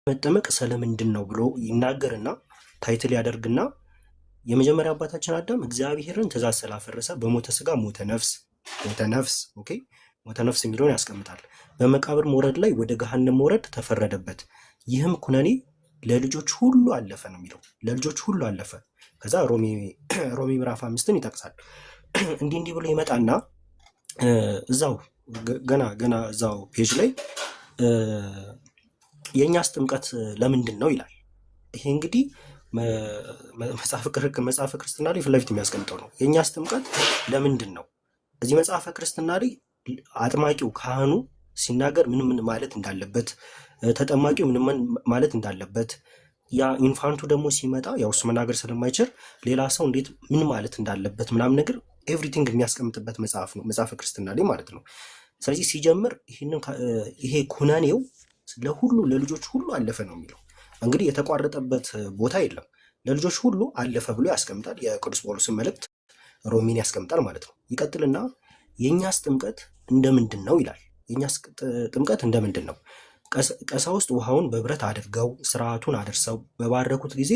መጠመቅ ስለምንድን ነው ብሎ ይናገርና ታይትል ያደርግና የመጀመሪያ አባታችን አዳም እግዚአብሔርን ትእዛዝ ስላፈረሰ በሞተ ስጋ ሞተ ነፍስ ኦኬ ሞተ ነፍስ የሚለውን ያስቀምጣል። በመቃብር መውረድ ላይ ወደ ገሃነም መውረድ ተፈረደበት። ይህም ኩነኔ ለልጆች ሁሉ አለፈ ነው የሚለው። ለልጆች ሁሉ አለፈ። ከዛ ሮሜ ምዕራፍ 5ን ይጠቅሳል። እንዲህ ብሎ ይመጣና እዛው ገና እዛው ፔጅ ላይ የእኛስ ጥምቀት ለምንድን ነው ይላል። ይሄ እንግዲህ መጽሐፈ ክርስትና ላይ ፊት ለፊት የሚያስቀምጠው ነው። የእኛስ ጥምቀት ለምንድን ነው? እዚህ መጽሐፈ ክርስትና ላይ አጥማቂው ካህኑ ሲናገር ምን ማለት እንዳለበት፣ ተጠማቂው ምን ማለት እንዳለበት፣ ያ ኢንፋንቱ ደግሞ ሲመጣ ያው እሱ መናገር ስለማይችል ሌላ ሰው እንዴት ምን ማለት እንዳለበት ምናምን ነገር ኤቭሪቲንግ የሚያስቀምጥበት መጽሐፍ ነው፣ መጽሐፈ ክርስትና ላይ ማለት ነው። ስለዚህ ሲጀምር ይሄ ኩነኔው ለሁሉ ለልጆች ሁሉ አለፈ ነው የሚለው። እንግዲህ የተቋረጠበት ቦታ የለም። ለልጆች ሁሉ አለፈ ብሎ ያስቀምጣል። የቅዱስ ጳውሎስን መልእክት ሮሜን ያስቀምጣል ማለት ነው። ይቀጥልና የእኛስ ጥምቀት እንደምንድን ነው ይላል። የእኛስ ጥምቀት እንደምንድን ነው? ቀሳውስት ውሃውን በብረት አድርገው ስርዓቱን አድርሰው በባረኩት ጊዜ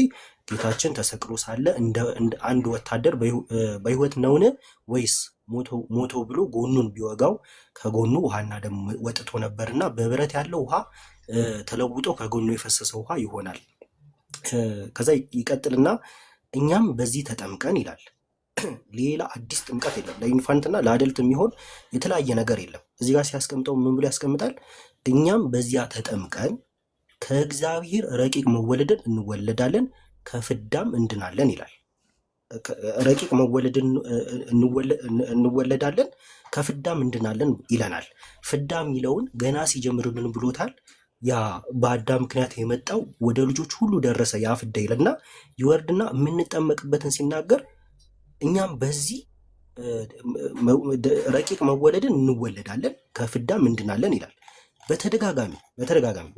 ጌታችን ተሰቅሎ ሳለ እንደ አንድ ወታደር በሕይወት ነውን? ወይስ ሞቶ ብሎ ጎኑን ቢወጋው ከጎኑ ውሃና ደም ወጥቶ ነበርና በብረት ያለው ውሃ ተለውጦ ከጎኑ የፈሰሰ ውሃ ይሆናል። ከዛ ይቀጥልና እኛም በዚህ ተጠምቀን ይላል። ሌላ አዲስ ጥምቀት የለም። ለኢንፋንትና ለአደልት የሚሆን የተለያየ ነገር የለም። እዚህ ጋር ሲያስቀምጠው ምን ብሎ ያስቀምጣል? እኛም በዚያ ተጠምቀን ከእግዚአብሔር ረቂቅ መወለድን እንወለዳለን ከፍዳም እንድናለን ይላል። ረቂቅ መወለድን እንወለዳለን ከፍዳም እንድናለን ይለናል። ፍዳ የሚለውን ገና ሲጀምር ምን ብሎታል? ያ በአዳም ምክንያት የመጣው ወደ ልጆች ሁሉ ደረሰ ያ ፍዳ ይልና ይወርድና የምንጠመቅበትን ሲናገር እኛም በዚህ ረቂቅ መወለድን እንወለዳለን ከፍዳም እንድናለን ይላል። በተደጋጋሚ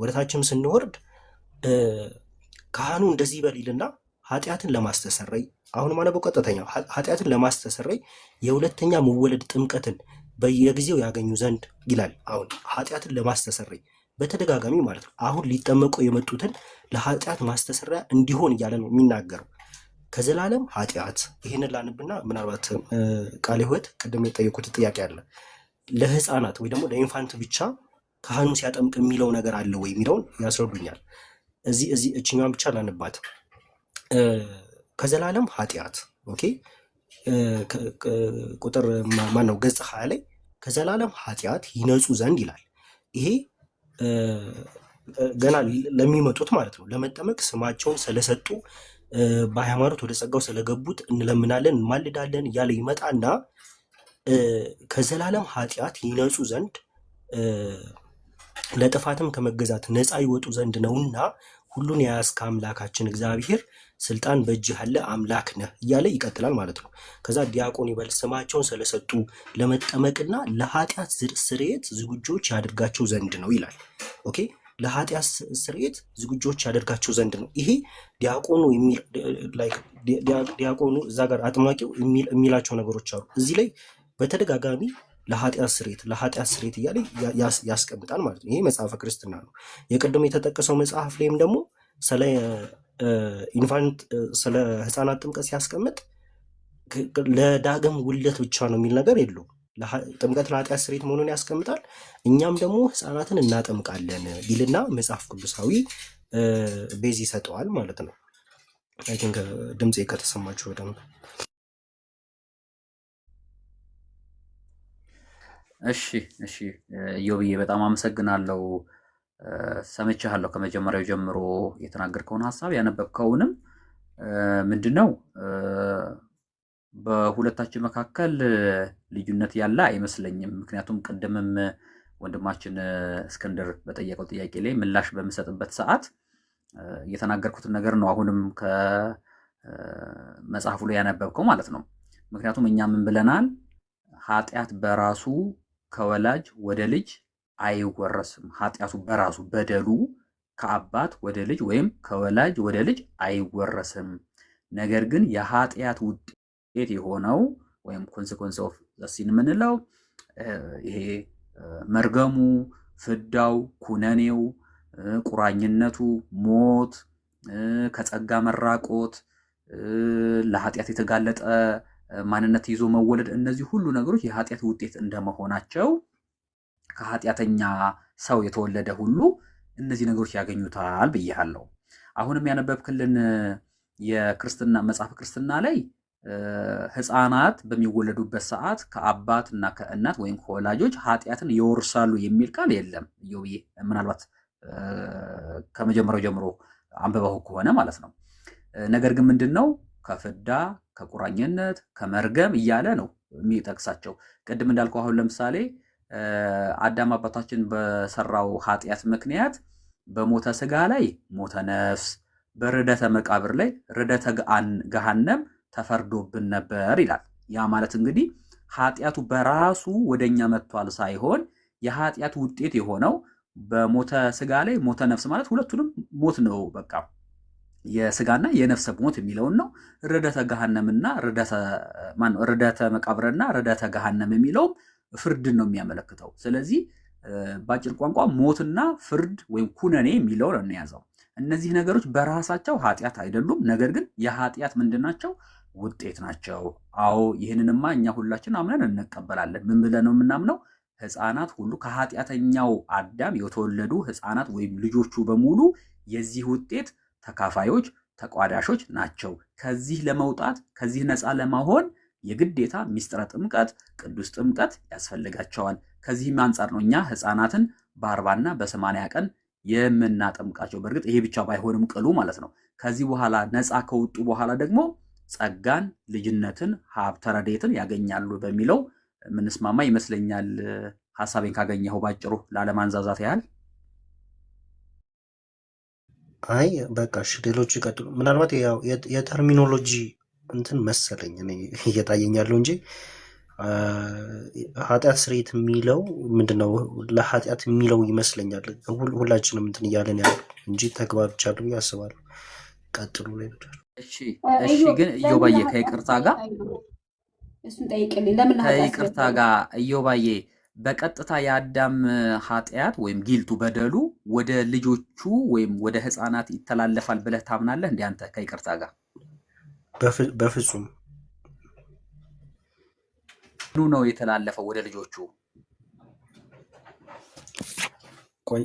ወደታችን ስንወርድ ካህኑ እንደዚህ ይበል ይልና ኃጢአትን ለማስተሰረይ አሁን ማለት በቀጥተኛው ኃጢአትን ለማስተሰረይ የሁለተኛ መወለድ ጥምቀትን በየጊዜው ያገኙ ዘንድ ይላል። አሁን ኃጢአትን ለማስተሰረይ በተደጋጋሚ ማለት ነው። አሁን ሊጠመቁ የመጡትን ለኃጢአት ማስተሰሪያ እንዲሆን እያለ ነው የሚናገረው። ከዘላለም ኃጢአት ይህንን ላንብና ምናልባት ቃለ ሕይወት ቅድም የጠየቁት ጥያቄ አለ። ለህፃናት ወይ ደግሞ ለኢንፋንት ብቻ ካህኑ ሲያጠምቅ የሚለው ነገር አለ ወይ የሚለውን ያስረዱኛል። እዚህ እችኛዋን ብቻ ላንባት። ከዘላለም ኃጢአት ኦኬ፣ ቁጥር ማን ነው? ገጽ 20 ላይ ከዘላለም ኃጢአት ይነጹ ዘንድ ይላል። ይሄ ገና ለሚመጡት ማለት ነው። ለመጠመቅ ስማቸውን ስለሰጡ በሃይማኖት ወደ ጸጋው ስለገቡት እንለምናለን እንማልዳለን እያለ ይመጣና ከዘላለም ኃጢአት ይነጹ ዘንድ ለጥፋትም ከመገዛት ነፃ ይወጡ ዘንድ ነውና ሁሉን የያዝከ አምላካችን እግዚአብሔር ስልጣን በእጅህ ያለ አምላክ ነህ እያለ ይቀጥላል ማለት ነው። ከዛ ዲያቆን ይበል ስማቸውን ስለሰጡ ለመጠመቅና ለኃጢአት ስርየት ዝግጆች ያደርጋቸው ዘንድ ነው ይላል። ኦኬ፣ ለኃጢአት ስርየት ዝግጆች ያደርጋቸው ዘንድ ነው። ይሄ ዲያቆኑ ዲያቆኑ እዛ ጋር አጥማቂው የሚላቸው ነገሮች አሉ። እዚህ ላይ በተደጋጋሚ ለኃጢአት ስርየት እያለ ያስቀምጣል ማለት ነው። ይሄ መጽሐፈ ክርስትና ነው። የቅድም የተጠቀሰው መጽሐፍ ላይም ደግሞ ስለ ኢንፋንት ስለ ህፃናት ጥምቀት ሲያስቀምጥ ለዳግም ውልደት ብቻ ነው የሚል ነገር የለውም። ጥምቀት ለኃጢአት ስርየት መሆኑን ያስቀምጣል። እኛም ደግሞ ህፃናትን እናጠምቃለን ቢልና መጽሐፍ ቅዱሳዊ ቤዝ ይሰጠዋል ማለት ነው። አይ ቲንክ ድምፄ ከተሰማችሁ በደንብ እሺ ኢዮብዬ በጣም አመሰግናለሁ። ሰምቻለሁ ከመጀመሪያው ጀምሮ የተናገርከውን ሀሳብ ያነበብከውንም ምንድነው በሁለታችን መካከል ልዩነት ያለ አይመስለኝም። ምክንያቱም ቅድምም ወንድማችን እስክንድር በጠየቀው ጥያቄ ላይ ምላሽ በምሰጥበት ሰዓት የተናገርኩትን ነገር ነው አሁንም ከመጽሐፉ ላይ ያነበብከው ማለት ነው። ምክንያቱም እኛ ምን ብለናል? ኃጢአት በራሱ ከወላጅ ወደ ልጅ አይወረስም። ኃጢአቱ በራሱ በደሉ ከአባት ወደ ልጅ ወይም ከወላጅ ወደ ልጅ አይወረስም። ነገር ግን የኃጢአት ውጤት የሆነው ወይም ኮንሲኮንስ ኦፍ ሲን የምንለው ይሄ መርገሙ፣ ፍዳው፣ ኩነኔው ቁራኝነቱ፣ ሞት፣ ከጸጋ መራቆት፣ ለኃጢአት የተጋለጠ ማንነት ይዞ መወለድ፣ እነዚህ ሁሉ ነገሮች የኃጢአት ውጤት እንደመሆናቸው ከኃጢአተኛ ሰው የተወለደ ሁሉ እነዚህ ነገሮች ያገኙታል ብያለሁ። አሁንም ያነበብክልን የክርስትና መጽሐፍ ክርስትና ላይ ሕፃናት በሚወለዱበት ሰዓት ከአባት እና ከእናት ወይም ከወላጆች ኃጢአትን ይወርሳሉ የሚል ቃል የለም። ኢዮብዬ ምናልባት ከመጀመሪያው ጀምሮ አንብበው ከሆነ ማለት ነው። ነገር ግን ምንድን ነው ከፍዳ ከቁራኝነት ከመርገም እያለ ነው የሚጠቅሳቸው። ቅድም እንዳልከው አሁን ለምሳሌ አዳም አባታችን በሰራው ኃጢአት ምክንያት በሞተ ስጋ ላይ ሞተ ነፍስ፣ በርደተ መቃብር ላይ ርደተ ገሃነም ተፈርዶብን ነበር ይላል። ያ ማለት እንግዲህ ኃጢአቱ በራሱ ወደኛ መጥቷል ሳይሆን የኃጢአቱ ውጤት የሆነው በሞተ ስጋ ላይ ሞተ ነፍስ ማለት ሁለቱንም ሞት ነው። በቃ የስጋና የነፍስ ሞት የሚለውን ነው። ርደተ ገሃነምና ርደተ መቃብርና ርደተ ገሃነም የሚለውም ፍርድን ነው የሚያመለክተው። ስለዚህ በአጭር ቋንቋ ሞትና ፍርድ ወይም ኩነኔ የሚለውን እንያዘው። እነዚህ ነገሮች በራሳቸው ኃጢአት አይደሉም፣ ነገር ግን የኃጢአት ምንድናቸው? ውጤት ናቸው። አዎ ይህንንማ እኛ ሁላችን አምነን እንቀበላለን። ምን ብለን ነው የምናምነው? ሕፃናት ሁሉ ከኃጢአተኛው አዳም የተወለዱ ሕፃናት ወይም ልጆቹ በሙሉ የዚህ ውጤት ተካፋዮች ተቋዳሾች ናቸው። ከዚህ ለመውጣት ከዚህ ነፃ ለመሆን የግዴታ ሚስጥረ ጥምቀት፣ ቅዱስ ጥምቀት ያስፈልጋቸዋል። ከዚህም አንጻር ነው እኛ ሕፃናትን በ40 እና በ80 ቀን የምናጠምቃቸው። በእርግጥ ይሄ ብቻ ባይሆንም ቅሉ ማለት ነው። ከዚህ በኋላ ነፃ ከወጡ በኋላ ደግሞ ጸጋን፣ ልጅነትን፣ ሀብተ ረድኤትን ያገኛሉ በሚለው ምንስማማ ይመስለኛል። ሐሳቤን ካገኘኸው ባጭሩ ላለማንዛዛት ያህል። አይ በቃ እሺ፣ ሌሎች ይቀጥሉ። ምናልባት ያው የተርሚኖሎጂ እንትን መሰለኝ እኔ እየታየኝ ያለው እንጂ ኃጢአት ስርየት የሚለው ምንድነው? ለኃጢአት የሚለው ይመስለኛል ሁላችንም እንትን እያለን ያለ እንጂ ተግባብቻለሁ ብዬ አስባለሁ። ቀጥሉ ላይ እሺ ግን እዮባዬ ከይቅርታ ጋር እዮባዬ በቀጥታ የአዳም ኃጢአት ወይም ጊልቱ በደሉ ወደ ልጆቹ ወይም ወደ ሕፃናት ይተላለፋል ብለህ ታምናለህ? እንደ አንተ ከይቅርታ ጋር በፍጹም ነው የተላለፈው ወደ ልጆቹ። ቆይ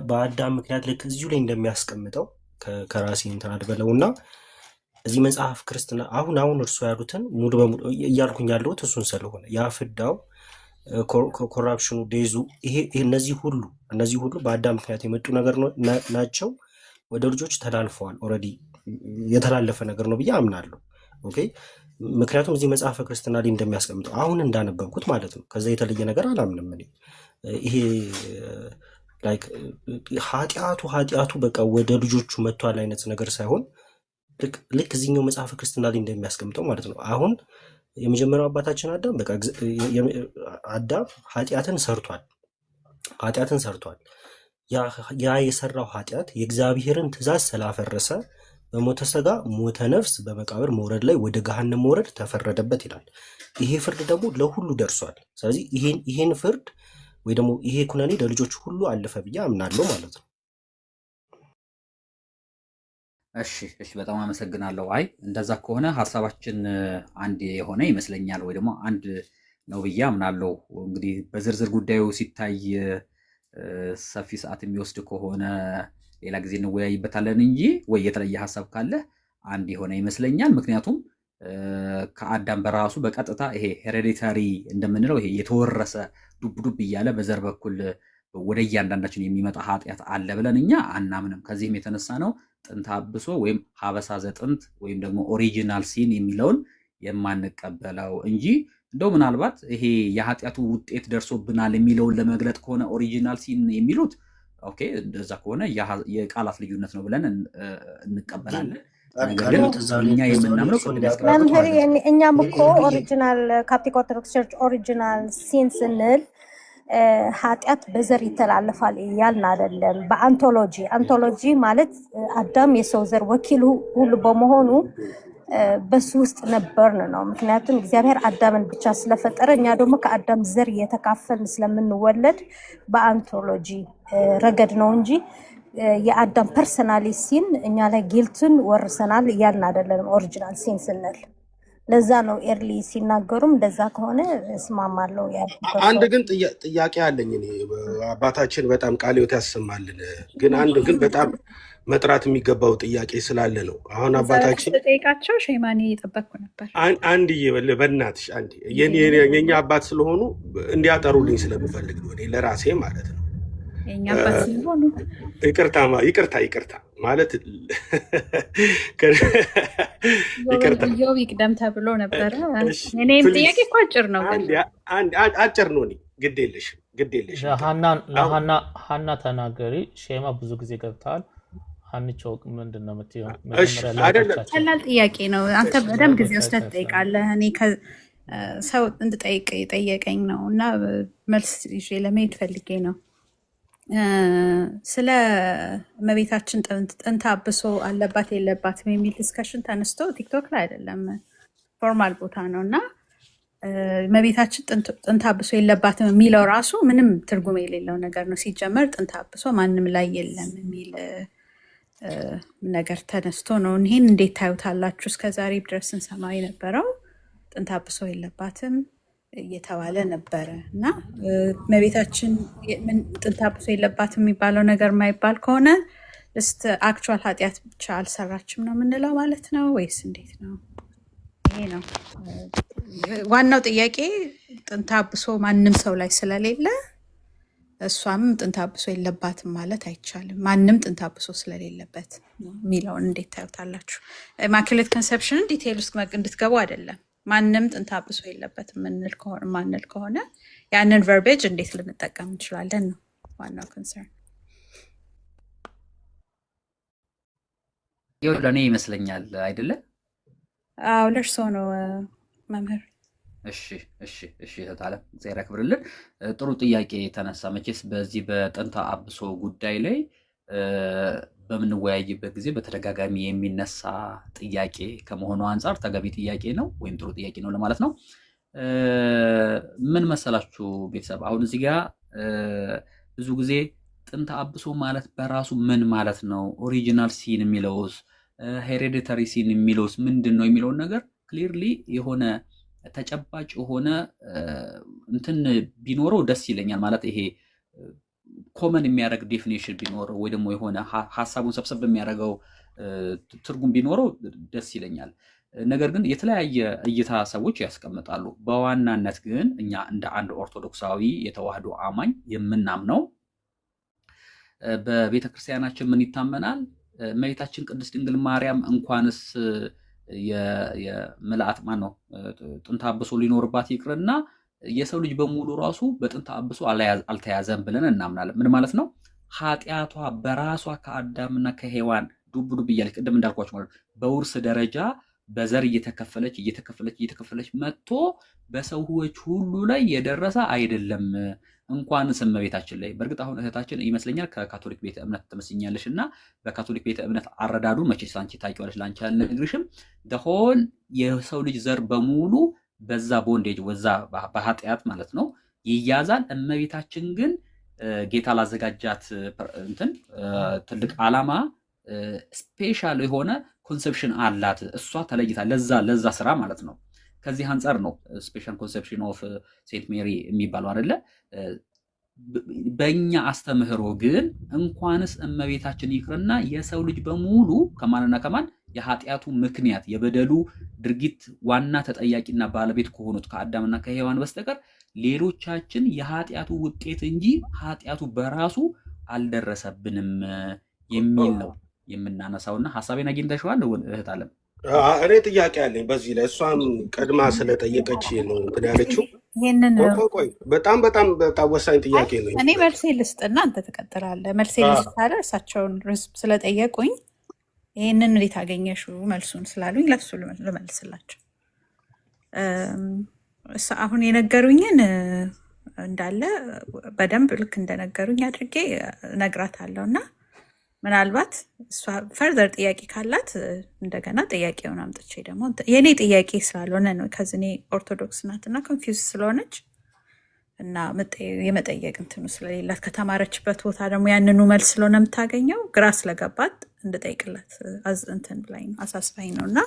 በአዳም ምክንያት ልክ እዚሁ ላይ እንደሚያስቀምጠው ከራሴ እንትን አድበለው እና እዚህ መጽሐፍ ክርስትና አሁን እርሱ ያሉትን ሙሉ በሙሉ እያልኩኝ ያለሁት እሱን ስለሆነ ያ ፍዳው ኮራፕሽኑ ዴዙ እነዚህ ሁሉ በአዳም ምክንያት የመጡ ነገር ናቸው። ወደ ልጆች ተላልፈዋል። ኦልሬዲ የተላለፈ ነገር ነው ብዬ አምናለሁ። ኦኬ ምክንያቱም እዚህ መጽሐፈ ክርስትና ላይ እንደሚያስቀምጠው አሁን እንዳነበብኩት ማለት ነው። ከዛ የተለየ ነገር አላምንም እኔ። ይሄ ላይክ ኃጢአቱ በቃ ወደ ልጆቹ መጥቷል አይነት ነገር ሳይሆን ልክ እዚህኛው መጽሐፈ ክርስትና ላይ እንደሚያስቀምጠው ማለት ነው። አሁን የመጀመሪያው አባታችን አዳም በቃ አዳም ኃጢአትን ሰርቷል። ያ የሰራው ኃጢአት የእግዚአብሔርን ትእዛዝ ስላፈረሰ በሞተ ሥጋ ሞተ ነፍስ በመቃብር መውረድ ላይ ወደ ገሃነም መውረድ ተፈረደበት ይላል። ይሄ ፍርድ ደግሞ ለሁሉ ደርሷል። ስለዚህ ይሄን ፍርድ ወይ ደግሞ ይሄ ኩነኔ ለልጆች ሁሉ አለፈ ብዬ አምናለሁ ማለት ነው። እሺ በጣም አመሰግናለሁ። አይ እንደዛ ከሆነ ሀሳባችን አንድ የሆነ ይመስለኛል፣ ወይ ደግሞ አንድ ነው ብዬ አምናለሁ። እንግዲህ በዝርዝር ጉዳዩ ሲታይ ሰፊ ሰዓት የሚወስድ ከሆነ ሌላ ጊዜ እንወያይበታለን እንጂ ወይ የተለየ ሀሳብ ካለ አንድ የሆነ ይመስለኛል። ምክንያቱም ከአዳም በራሱ በቀጥታ ይሄ ሄሬዲታሪ እንደምንለው ይሄ የተወረሰ ዱብ እያለ በዘር በኩል ወደ እያንዳንዳችን የሚመጣ ኃጢአት አለ ብለን እኛ አናምንም። ከዚህም የተነሳ ነው ጥንተ አብሶ ወይም ሀበሳ ዘጥንት ወይም ደግሞ ኦሪጂናል ሲን የሚለውን የማንቀበለው እንጂ እንደው ምናልባት ይሄ የኃጢአቱ ውጤት ደርሶብናል የሚለውን ለመግለጥ ከሆነ ኦሪጂናል ሲን የሚሉት ኦኬ፣ እንደዛ ከሆነ የቃላት ልዩነት ነው ብለን እንቀበላለን። ነገር ግን እኛ የምናምነው መምህር እኛም እኮ ኦሪጂናል ካፕቲክ ኦርቶዶክስ ቸርች ኦሪጂናል ሲን ስንል ኃጢአት በዘር ይተላለፋል እያልን አይደለም። በአንቶሎጂ ማለት አዳም የሰው ዘር ወኪል ሁሉ በመሆኑ በሱ ውስጥ ነበርን ነው። ምክንያቱም እግዚአብሔር አዳምን ብቻ ስለፈጠረ እኛ ደግሞ ከአዳም ዘር እየተካፈልን ስለምንወለድ በአንቶሎጂ ረገድ ነው እንጂ የአዳም ፐርሰናሊ ሲን እኛ ላይ ጊልትን ወርሰናል እያልን አይደለም ኦሪጂናል ሲን ስንል። ለዛ ነው ኤርሊ ሲናገሩም እንደዛ ከሆነ እስማማለሁ። አንድ ግን ጥያቄ አለኝ እኔ አባታችን በጣም ቃለ ሕይወት ያሰማልን። ግን አንድ ግን በጣም መጥራት የሚገባው ጥያቄ ስላለ ነው። አሁን አባታችን ጠይቃቸው ሸይማኔ እየጠበቅኩ ነበር። አንድዬ በእናትሽ አንድ የኛ አባት ስለሆኑ እንዲያጠሩልኝ ስለምፈልግ ነው እኔ ለራሴ ማለት ነው። የኛ አባት ስለሆኑ ይቅርታ ማለት ይቅርታ ኢዮብ ይቅደም ተብሎ ነበረ። እኔም ጥያቄ እኮ አጭር ነው ግን አጭር ነው። ግድ የለሽም ሀና ተናገሪ። ሼማ ብዙ ጊዜ ገብተዋል። ሀንቸው ምንድን ነው የምትይው? ቀላል ጥያቄ ነው። አንተ በደንብ ጊዜ ወስደህ ትጠይቃለህ። እኔ ሰው እንድጠይቅ የጠየቀኝ ነው እና መልስ ይዤ ለመሄድ ፈልጌ ነው። ስለ እመቤታችን ጥንተ አብሶ አለባት የለባትም የሚል ዲስከሽን ተነስቶ ቲክቶክ ላይ አይደለም ፎርማል ቦታ ነው እና እመቤታችን ጥንተ አብሶ የለባትም የሚለው ራሱ ምንም ትርጉም የሌለው ነገር ነው። ሲጀመር ጥንተ አብሶ ማንም ላይ የለም የሚል ነገር ተነስቶ ነው። ይህን እንዴት ታዩታላችሁ? እስከዛሬ ድረስ ስንሰማ የነበረው ጥንተ አብሶ የለባትም እየተባለ ነበረ እና እመቤታችን ጥንተ አብሶ የለባትም የሚባለው ነገር የማይባል ከሆነ አክቹዋል ኃጢአት ብቻ አልሰራችም ነው የምንለው ማለት ነው ወይስ እንዴት ነው? ይሄ ነው ዋናው ጥያቄ። ጥንተ አብሶ ማንም ሰው ላይ ስለሌለ እሷም ጥንተ አብሶ የለባትም ማለት አይቻልም። ማንም ጥንተ አብሶ ስለሌለበት የሚለውን እንዴት ታዩታላችሁ? ኢማኩሌት ኮንሰፕሽንን ዲቴይል ውስጥ እንድትገቡ አይደለም። ማንም ጥንተ አብሶ የለበትም ማንል ከሆነ ያንን ቨርቤጅ እንዴት ልንጠቀም እንችላለን ነው ዋናው ኮንሰርን። ይኸው ለእኔ ይመስለኛል አይደለ? አዎ ለእርሶ ነው መምህር። እሺ ተታለም እግዚአብሔር ያክብርልን። ጥሩ ጥያቄ የተነሳ መቼስ በዚህ በጥንተ አብሶ ጉዳይ ላይ በምንወያይበት ጊዜ በተደጋጋሚ የሚነሳ ጥያቄ ከመሆኑ አንጻር ተገቢ ጥያቄ ነው ወይም ጥሩ ጥያቄ ነው ለማለት ነው። ምን መሰላችሁ ቤተሰብ፣ አሁን እዚህ ጋር ብዙ ጊዜ ጥንተ አብሶ ማለት በራሱ ምን ማለት ነው፣ ኦሪጂናል ሲን የሚለውስ ሄሬዲተሪ ሲን የሚለውስ ምንድን ነው የሚለውን ነገር ክሊርሊ የሆነ ተጨባጭ የሆነ እንትን ቢኖረው ደስ ይለኛል። ማለት ይሄ ኮመን የሚያደርግ ዴፊኒሽን ቢኖረው ወይ ደግሞ የሆነ ሀሳቡን ሰብሰብ የሚያደርገው ትርጉም ቢኖረው ደስ ይለኛል። ነገር ግን የተለያየ እይታ ሰዎች ያስቀምጣሉ። በዋናነት ግን እኛ እንደ አንድ ኦርቶዶክሳዊ የተዋህዶ አማኝ የምናምነው በቤተ ክርስቲያናችን ምን ይታመናል? እመቤታችን ቅድስት ድንግል ማርያም እንኳንስ የምልአት ማን ነው ጥንተ አብሶ ሊኖርባት ይቅርና የሰው ልጅ በሙሉ ራሱ በጥንተ አብሶ አልተያዘም ብለን እናምናለን። ምን ማለት ነው? ኃጢአቷ በራሷ ከአዳምና ከሔዋን ዱብ ዱብ እያለች ቅድም እንዳልኳቸው ማለት በውርስ ደረጃ በዘር እየተከፈለች መጥቶ በሰዎች ሁሉ ላይ የደረሰ አይደለም። እንኳንስ እመቤታችን ላይ በእርግጥ አሁን እህታችን ይመስለኛል ከካቶሊክ ቤተ እምነት ትመስኛለሽ እና በካቶሊክ ቤተ እምነት አረዳዱ መቼስ አንቺ ታውቂዋለሽ፣ ላንቺ አልነግርሽም። ደሆን የሰው ልጅ ዘር በሙሉ በዛ ቦንዴጅ ወዛ በኃጢአት ማለት ነው ይያዛል። እመቤታችን ግን ጌታ ላዘጋጃት እንትን ትልቅ ዓላማ ስፔሻል የሆነ ኮንሰፕሽን አላት። እሷ ተለይታ ለዛ ስራ ማለት ነው። ከዚህ አንጻር ነው ስፔሻል ኮንሰፕሽን ኦፍ ሴንት ሜሪ የሚባለው አይደለ? በእኛ አስተምህሮ ግን እንኳንስ እመቤታችን ይቅርና የሰው ልጅ በሙሉ ከማንና ከማን የኃጢአቱ ምክንያት የበደሉ ድርጊት ዋና ተጠያቂና ባለቤት ከሆኑት ከአዳምና ከሔዋን በስተቀር ሌሎቻችን የኃጢአቱ ውጤት እንጂ ኃጢአቱ በራሱ አልደረሰብንም የሚል ነው የምናነሳውና ሐሳቤን አግኝተሽዋል እህት አለም? እኔ ጥያቄ አለኝ በዚህ ላይ እሷም ቀድማ ስለጠየቀች ነው እንትን ያለችው። ይሄንን በጣም ወሳኝ ጥያቄ ነው። እኔ መልሴ ልስጥና አንተ ትቀጥላለህ። መልሴ ልስጥ አለ እሳቸውን ስለጠየቁኝ ይሄንን እንዴት አገኘሽው መልሱን ስላሉኝ ለሱ ልመልስላቸው። አሁን የነገሩኝን እንዳለ በደንብ ልክ እንደነገሩኝ አድርጌ እነግራታለሁ እና ምናልባት እሷ ፈርዘር ጥያቄ ካላት እንደገና ጥያቄውን አምጥቼ ደግሞ የእኔ ጥያቄ ስላልሆነ ነው። ከዚህ እኔ ኦርቶዶክስ ናትና ኮንፊውዝ ስለሆነች እና የመጠየቅ እንትኑ ስለሌላት ከተማረችበት ቦታ ደግሞ ያንኑ መልስ ስለሆነ የምታገኘው ግራ ስለገባት እንድጠይቅላት እንትን ብላኝ ነው አሳስባኝ ነው። እና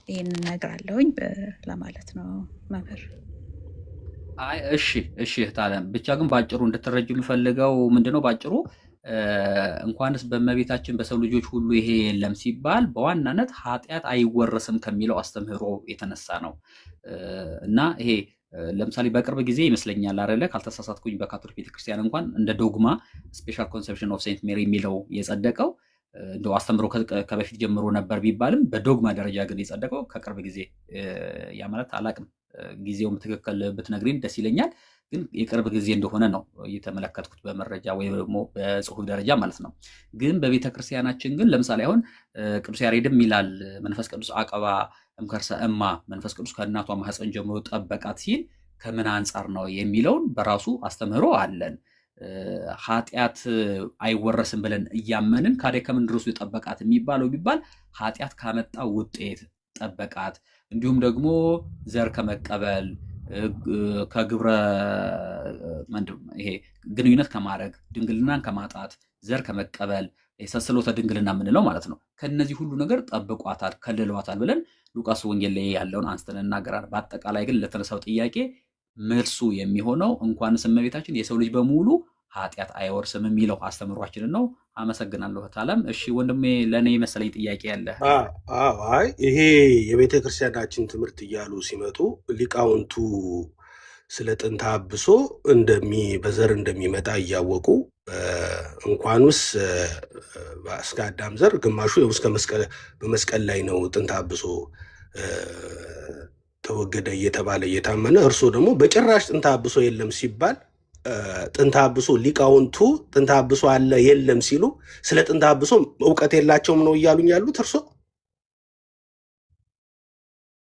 ይህን እነግራለሁኝ ለማለት ነው መምህር። አይ እሺ እህት ዓለም ብቻ ግን ባጭሩ እንድትረጅ የምፈልገው ምንድነው ባጭሩ እንኳንስ በእመቤታችን በሰው ልጆች ሁሉ ይሄ የለም ሲባል በዋናነት ኃጢአት አይወረስም ከሚለው አስተምህሮ የተነሳ ነው። እና ይሄ ለምሳሌ በቅርብ ጊዜ ይመስለኛል አይደለ ካልተሳሳትኩኝ በካቶሊክ ቤተክርስቲያን እንኳን እንደ ዶግማ ስፔሻል ኮንሰፕሽን ኦፍ ሴንት ሜሪ የሚለው የጸደቀው እንደው አስተምህሮ ከበፊት ጀምሮ ነበር ቢባልም በዶግማ ደረጃ ግን የጸደቀው ከቅርብ ጊዜ ያ ማለት አላቅም ጊዜውም ትክክል ብትነግሪን ደስ ይለኛል። ግን የቅርብ ጊዜ እንደሆነ ነው እየተመለከትኩት በመረጃ ወይ ደግሞ በጽሁፍ ደረጃ ማለት ነው። ግን በቤተ ክርስቲያናችን ግን ለምሳሌ አሁን ቅዱስ ያሬድም ይላል መንፈስ ቅዱስ አቀባ እምከርሰ እማ መንፈስ ቅዱስ ከእናቷ ማህፀን ጀምሮ ጠበቃት ሲል ከምን አንጻር ነው የሚለውን በራሱ አስተምህሮ አለን። ኃጢአት አይወረስም ብለን እያመንን ካደ ከምን ድረሱ ጠበቃት የሚባለው ቢባል ኃጢአት ካመጣ ውጤት ጠበቃት፣ እንዲሁም ደግሞ ዘር ከመቀበል ከግብረ ይሄ ግንኙነት ከማድረግ ድንግልናን ከማጣት ዘር ከመቀበል የሰስሎተ ድንግልና የምንለው ማለት ነው። ከነዚህ ሁሉ ነገር ጠብቋታል፣ ከልሏታል ብለን ሉቃስ ወንጌል ላይ ያለውን አንስተን እናገራለን። በአጠቃላይ ግን ለተነሳው ጥያቄ መልሱ የሚሆነው እንኳንስ እመቤታችን የሰው ልጅ በሙሉ ኃጢአት አይወርስም የሚለው አስተምሯችንን ነው። አመሰግናለሁ ዓለም። እሺ ወንድሜ ለእኔ መሰለኝ ጥያቄ ያለ። አይ ይሄ የቤተ ክርስቲያናችን ትምህርት እያሉ ሲመጡ ሊቃውንቱ ስለ ጥንተ አብሶ በዘር እንደሚመጣ እያወቁ እንኳንስ እስከ አዳም ዘር ግማሹ በመስቀል ላይ ነው ጥንተ አብሶ ተወገደ እየተባለ እየታመነ እርሶ ደግሞ በጭራሽ ጥንተ አብሶ የለም ሲባል ጥንተ አብሶ ሊቃውንቱ ጥንተ አብሶ አለ የለም ሲሉ ስለ ጥንተ አብሶ እውቀት የላቸውም ነው እያሉኝ ያሉት እርሶ?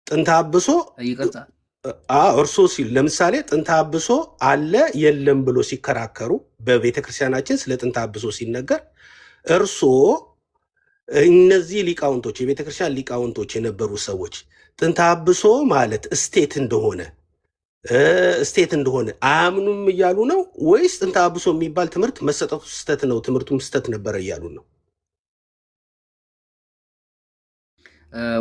ጥንተ አብሶ እርሶ ሲሉ ለምሳሌ ጥንተ አብሶ አለ የለም ብሎ ሲከራከሩ በቤተክርስቲያናችን ስለ ጥንተ አብሶ ሲነገር እርሶ እነዚህ ሊቃውንቶች የቤተክርስቲያን ሊቃውንቶች የነበሩ ሰዎች ጥንተ አብሶ ማለት ስቴት እንደሆነ አያምኑም እያሉ ነው ወይስ ጥንተ አብሶ የሚባል ትምህርት መሰጠቱ ስህተት ነው ትምህርቱም ስህተት ነበረ እያሉ ነው?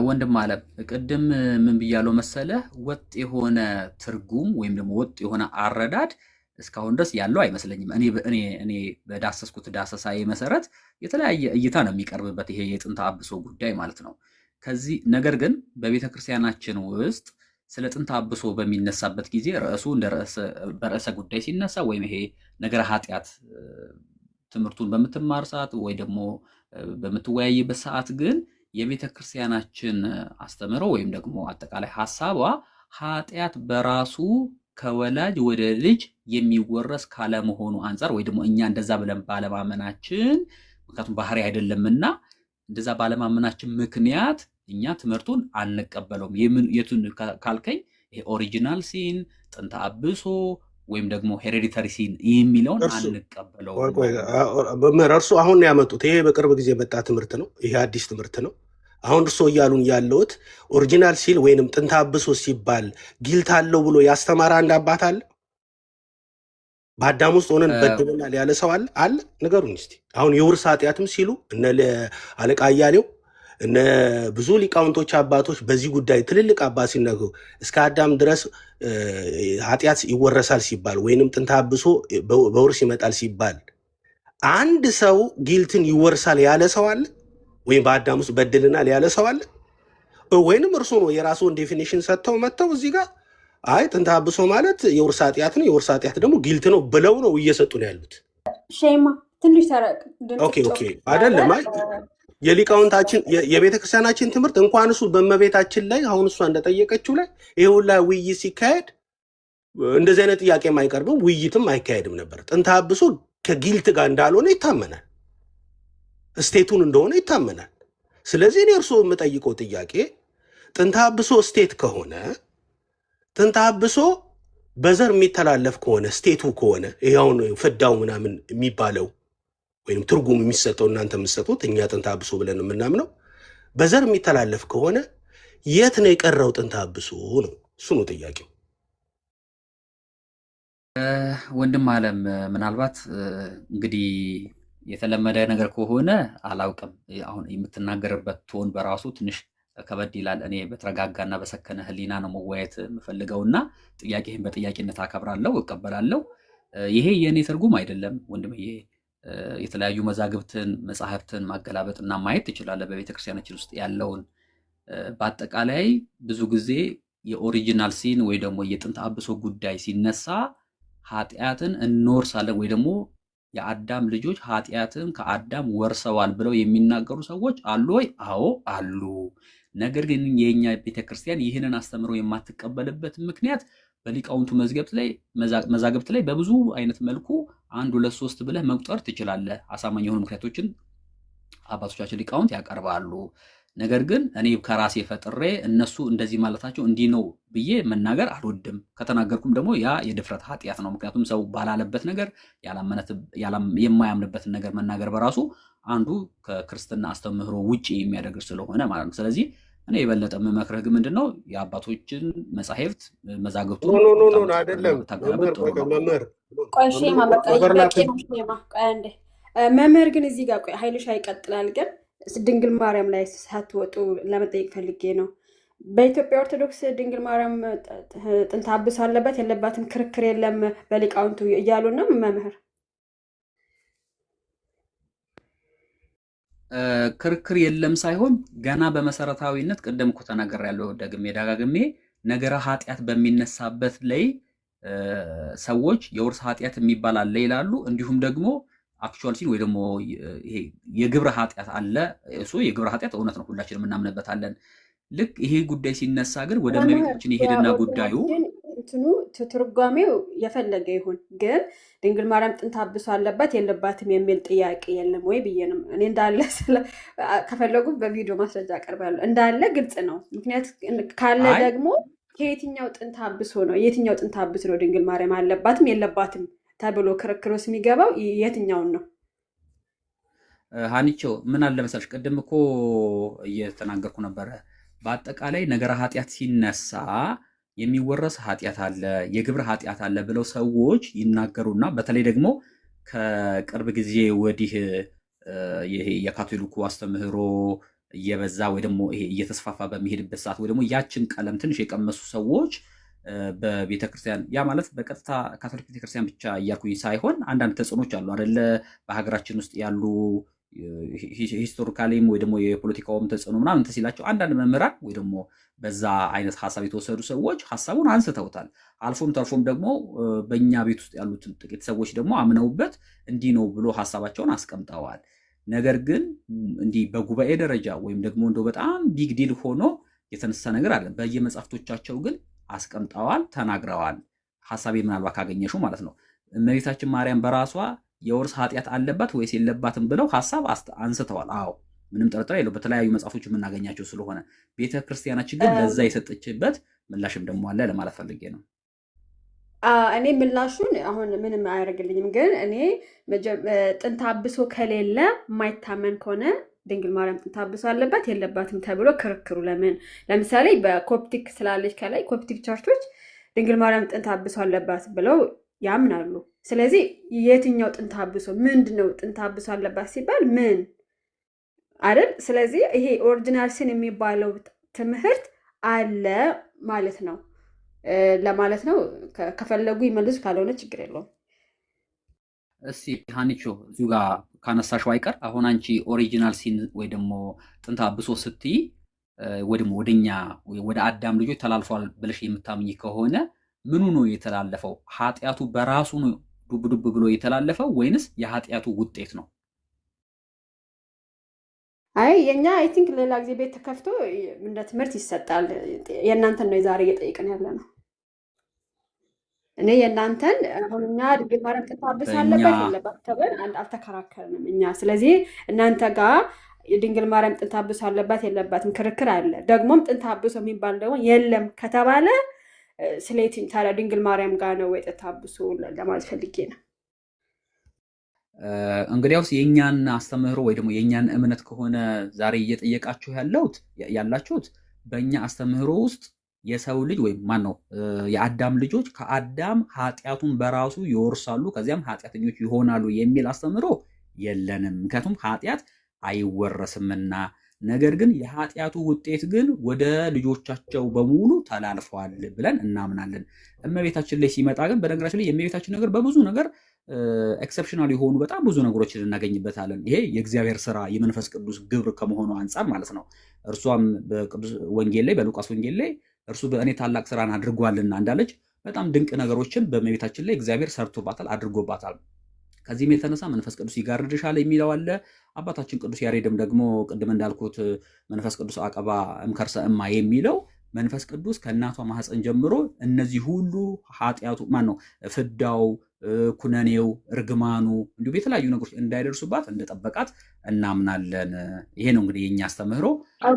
ወንድም ዓለም ቅድም ምን ብያለው መሰለህ ወጥ የሆነ ትርጉም ወይም ደግሞ ወጥ የሆነ አረዳድ እስካሁን ድረስ ያለው አይመስለኝም። እኔ በዳሰስኩት ዳሰሳዬ መሰረት የተለያየ እይታ ነው የሚቀርብበት ይሄ የጥንተ አብሶ ጉዳይ ማለት ነው። ከዚህ ነገር ግን በቤተክርስቲያናችን ውስጥ ስለ ጥንተ አብሶ በሚነሳበት ጊዜ ርዕሱ እንደ በርዕሰ ጉዳይ ሲነሳ ወይም ይሄ ነገረ ኃጢአት ትምህርቱን በምትማር ሰዓት ወይ ደግሞ በምትወያይበት ሰዓት ግን የቤተክርስቲያናችን አስተምህሮ ወይም ደግሞ አጠቃላይ ሐሳቧ ኃጢአት በራሱ ከወላጅ ወደ ልጅ የሚወረስ ካለመሆኑ አንፃር ወይ ደግሞ እኛ እንደዛ ብለን ባለማመናችን ምክንያቱም ባህሪ አይደለምና እንደዛ ባለማመናችን ምክንያት እኛ ትምህርቱን አንቀበለውም። የቱን ካልከኝ ይሄ ኦሪጂናል ሲን ጥንተ አብሶ ወይም ደግሞ ሄሬዲታሪ ሲን የሚለውን አንቀበለውም። መምህር እርሱ አሁን ያመጡት ይሄ በቅርብ ጊዜ የመጣ ትምህርት ነው። ይሄ አዲስ ትምህርት ነው። አሁን እርሶ እያሉን ያለውት ኦሪጂናል ሲል ወይንም ጥንተ አብሶ ሲባል ጊልት አለው ብሎ ያስተማረ አንድ አባት አለ? በአዳም ውስጥ ሆነን በድለናል ያለ ሰው አለ? ንገሩኝ እስቲ። አሁን የውርስ ኃጢአትም ሲሉ እነ አለቃ አያሌው እነ ብዙ ሊቃውንቶች አባቶች በዚህ ጉዳይ ትልልቅ አባት ሲነግሩ እስከ አዳም ድረስ ኃጢአት ይወረሳል ሲባል ወይንም ጥንተ አብሶ በውርስ ይመጣል ሲባል አንድ ሰው ጊልትን ይወርሳል ያለ ሰው አለ? ወይም በአዳም ውስጥ በድልናል ያለ ሰው አለ? ወይንም እርሱ ነው የራሱን ዴፊኒሽን ሰጥተው መጥተው እዚህ ጋር አይ ጥንተ አብሶ ማለት የውርስ ኃጢአት ነው፣ የውርስ ኃጢአት ደግሞ ጊልት ነው ብለው ነው እየሰጡ ነው ያሉት። ሼማ ትንሽ ተረቅ ኦኬ አይደለም። አይ የሊቃውንታችን የቤተክርስቲያናችን ትምህርት እንኳን እሱ በእመቤታችን ላይ አሁን እሷ እንደጠየቀችው ላይ ይሄ ሁላ ውይይት ሲካሄድ እንደዚህ አይነት ጥያቄም አይቀርብም፣ ውይይትም አይካሄድም ነበር። ጥንተ አብሶ ከጊልት ጋር እንዳልሆነ ይታመናል፣ ስቴቱን እንደሆነ ይታመናል። ስለዚህ እኔ እርስዎ የምጠይቀው ጥያቄ ጥንተ አብሶ ስቴት ከሆነ ጥንተ አብሶ በዘር የሚተላለፍ ከሆነ ስቴቱ ከሆነ ይኸውን ፍዳው ምናምን የሚባለው ወይም ትርጉም የሚሰጠው እናንተ የምትሰጡት እኛ ጥንተ አብሶ ብለን የምናምነው በዘር የሚተላለፍ ከሆነ የት ነው የቀረው ጥንተ አብሶ ነው? እሱ ነው ጥያቄው። ወንድም አለም ምናልባት እንግዲህ የተለመደ ነገር ከሆነ አላውቅም። አሁን የምትናገርበት ቶን በራሱ ትንሽ ከበድ ይላል። እኔ በተረጋጋና በሰከነ ህሊና ነው መወያየት የምፈልገውና ጥያቄህን በጥያቄነት አከብራለሁ፣ እቀበላለሁ። ይሄ የእኔ ትርጉም አይደለም ወንድምዬ። የተለያዩ መዛግብትን መጽሐፍትን ማገላበጥና ማየት ትችላለህ በቤተክርስቲያናችን ውስጥ ያለውን። በአጠቃላይ ብዙ ጊዜ የኦሪጂናል ሲን ወይ ደግሞ የጥንት አብሶ ጉዳይ ሲነሳ ኃጢአትን እንወርሳለን ወይ ደግሞ የአዳም ልጆች ኃጢአትን ከአዳም ወርሰዋል ብለው የሚናገሩ ሰዎች አሉ ወይ? አዎ አሉ። ነገር ግን የኛ ቤተክርስቲያን ይህንን አስተምሮ የማትቀበልበት ምክንያት በሊቃውንቱ መዛግብት ላይ በብዙ አይነት መልኩ 1 2 3 ብለህ መቁጠር ትችላለህ። አሳማኝ የሆኑ ምክንያቶችን አባቶቻችን ሊቃውንት ያቀርባሉ። ነገር ግን እኔ ከራሴ ፈጥሬ እነሱ እንደዚህ ማለታቸው እንዲህ ነው ብዬ መናገር አልወድም። ከተናገርኩም ደግሞ ያ የድፍረት ኃጢአት ነው። ምክንያቱም ሰው ባላለበት ነገር የማያምንበትን ነገር መናገር በራሱ አንዱ ከክርስትና አስተምህሮ ውጪ የሚያደርግ ስለሆነ ማለት ነው። ስለዚህ እኔ የበለጠ የምመክርህ ግን ምንድነው የአባቶችን መጻሕፍት መዛግብቱን አይደለም መምህር ግን እዚህ ጋር ቆይ ኃይልሻ ይቀጥላል። ግን ድንግል ማርያም ላይ ሳትወጡ ለመጠየቅ ፈልጌ ነው። በኢትዮጵያ ኦርቶዶክስ ድንግል ማርያም ጥንተ አብሶ አለባት የለባትም ክርክር የለም በሊቃውንቱ እያሉ ነው መምህር? ክርክር የለም ሳይሆን ገና በመሰረታዊነት ቅድም እኮ ተናግሬያለሁ ደግሜ ደጋግሜ ነገረ ኃጢአት በሚነሳበት ላይ ሰዎች የውርስ ኃጢአት የሚባል አለ ይላሉ። እንዲሁም ደግሞ አክቹዋል ሲን ወይ ደግሞ ይሄ የግብረ ኃጢአት አለ። እሱ የግብረ ኃጢአት እውነት ነው፣ ሁላችንም እናምንበታለን። ልክ ይሄ ጉዳይ ሲነሳ ግን ወደ እመቤታችን ይሄድና ጉዳዩ እንትኑ ትርጓሜው የፈለገ ይሁን ግን ድንግል ማርያም ጥንተ አብሶ አለባት የለባትም የሚል ጥያቄ የለም ወይ ብዬ ነው እኔ። እንዳለ ከፈለጉ በቪዲዮ ማስረጃ አቀርባለሁ። እንዳለ ግልጽ ነው። ምክንያት ካለ ደግሞ ከየትኛው ጥንተ አብሶ ነው የትኛው ጥንተ አብሶ ነው ድንግል ማርያም አለባትም የለባትም ተብሎ ክርክሮስ የሚገባው የትኛውን ነው? ሀኒቾ ምን አለ መሰለሽ ቅድም እኮ እየተናገርኩ ነበረ። በአጠቃላይ ነገረ ኃጢአት ሲነሳ የሚወረስ ኃጢአት አለ፣ የግብረ ኃጢአት አለ ብለው ሰዎች ይናገሩና በተለይ ደግሞ ከቅርብ ጊዜ ወዲህ ይሄ የካቶሊኩ አስተምህሮ እየበዛ ወይ ደግሞ ይሄ እየተስፋፋ በሚሄድበት ሰዓት ወይ ደግሞ ያችን ቀለም ትንሽ የቀመሱ ሰዎች በቤተክርስቲያን ያ ማለት በቀጥታ ካቶሊክ ቤተክርስቲያን ብቻ እያልኩኝ ሳይሆን አንዳንድ ተጽዕኖች አሉ አይደለ በሀገራችን ውስጥ ያሉ ሂስቶሪካሊም ወይ ደግሞ የፖለቲካውም ተጽዕኖ ምናምን እንትን ሲላቸው አንዳንድ መምህራን ወይ ደግሞ በዛ አይነት ሀሳብ የተወሰዱ ሰዎች ሀሳቡን አንስተውታል። አልፎም ተርፎም ደግሞ በእኛ ቤት ውስጥ ያሉት ጥቂት ሰዎች ደግሞ አምነውበት እንዲህ ነው ብሎ ሀሳባቸውን አስቀምጠዋል። ነገር ግን እንዲህ በጉባኤ ደረጃ ወይም ደግሞ እንደው በጣም ቢግ ዲል ሆኖ የተነሳ ነገር አለ። በየመጽሐፍቶቻቸው ግን አስቀምጠዋል፣ ተናግረዋል። ሀሳቤ ምናልባት ካገኘሹ ማለት ነው። እመቤታችን ማርያም በራሷ የውርስ ኃጢአት አለባት ወይስ የለባትም ብለው ሀሳብ አንስተዋል። አዎ ምንም ጥርጥር የለው፣ በተለያዩ መጽሐፎች የምናገኛቸው ስለሆነ ቤተክርስቲያናችን ግን ለዛ የሰጠችበት ምላሽም ደግሞ አለ ለማለት ፈልጌ ነው። እኔ ምላሹን አሁን ምንም አያደርግልኝም። ግን እኔ ጥንተ አብሶ ከሌለ የማይታመን ከሆነ ድንግል ማርያም ጥንተ አብሶ አለባት የለባትም ተብሎ ክርክሩ ለምን? ለምሳሌ በኮፕቲክ ስላለች ከላይ ኮፕቲክ ቸርቾች ድንግል ማርያም ጥንተ አብሶ አለባት ብለው ያምናሉ። ስለዚህ የትኛው ጥንተ አብሶ ምንድነው? ጥንተ አብሶ አለባት ሲባል ምን አይደል? ስለዚህ ይሄ ኦሪጂናል ሲን የሚባለው ትምህርት አለ ማለት ነው ለማለት ነው። ከፈለጉ ይመልሱ፣ ካልሆነ ችግር የለውም። እስቲ ሀኒቾ እዚሁ ጋር ካነሳሽው አይቀር አሁን አንቺ ኦሪጂናል ሲን ወይ ደግሞ ጥንተ አብሶ ስትይ ወይ ደግሞ ወደኛ ወደ አዳም ልጆች ተላልፏል ብለሽ የምታምኝ ከሆነ ምኑ ነው የተላለፈው? ኃጢአቱ በራሱ ነው ዱብ ዱብ ብሎ የተላለፈው ወይንስ የኃጢአቱ ውጤት ነው? አይ የኛ አይ ቲንክ ሌላ ጊዜ ቤት ተከፍቶ እንደ ትምህርት ይሰጣል። የእናንተን ነው የዛሬ እየጠየቅን ያለ ነው። እኔ የእናንተን አሁን እኛ ድንግል ማርያም ጥንተ አብሶ አለባት የለባትም ተብለን አልተከራከርንም እኛ። ስለዚህ እናንተ ጋር የድንግል ማርያም ጥንተ አብሶ አለባት የለባትም ክርክር አለ። ደግሞም ጥንተ አብሶ የሚባል ደግሞ የለም ከተባለ ስለዚህ ታዲያ ድንግል ማርያም ጋር ነው ወይ ጥንተ አብሶ ለማለት ፈልጌ ነው። እንግዲያውስ የኛን አስተምህሮ ወይ ደግሞ የኛን እምነት ከሆነ ዛሬ እየጠየቃችሁ ያላችሁት በእኛ አስተምህሮ ውስጥ የሰው ልጅ ወይም ማን ነው የአዳም ልጆች ከአዳም ኃጢአቱን በራሱ ይወርሳሉ ከዚያም ኃጢአተኞች ይሆናሉ የሚል አስተምሮ የለንም። ምክንያቱም ኃጢአት አይወረስምና። ነገር ግን የኃጢአቱ ውጤት ግን ወደ ልጆቻቸው በሙሉ ተላልፏል ብለን እናምናለን። እመቤታችን ላይ ሲመጣ ግን በነገራችን ላይ የእመቤታችን ነገር በብዙ ነገር ኤክሰፕሽናል የሆኑ በጣም ብዙ ነገሮችን እናገኝበታለን። ይሄ የእግዚአብሔር ስራ የመንፈስ ቅዱስ ግብር ከመሆኑ አንጻር ማለት ነው። እርሷም በቅዱስ ወንጌል ላይ በሉቃስ ወንጌል ላይ እርሱ በእኔ ታላቅ ስራን አድርጓልና እንዳለች በጣም ድንቅ ነገሮችን በእመቤታችን ላይ እግዚአብሔር ሰርቶባታል፣ አድርጎባታል። ከዚህም የተነሳ መንፈስ ቅዱስ ይጋርድሻል የሚለው አለ። አባታችን ቅዱስ ያሬድም ደግሞ ቅድም እንዳልኩት መንፈስ ቅዱስ አቀባ እምከርሰ እማ የሚለው መንፈስ ቅዱስ ከእናቷ ማህፀን ጀምሮ እነዚህ ሁሉ ኃጢአቱ ማን ነው ፍዳው፣ ኩነኔው፣ እርግማኑ እንዲሁም የተለያዩ ነገሮች እንዳይደርሱባት እንደጠበቃት እናምናለን። ይሄ ነው እንግዲህ የኛ አስተምህሮ።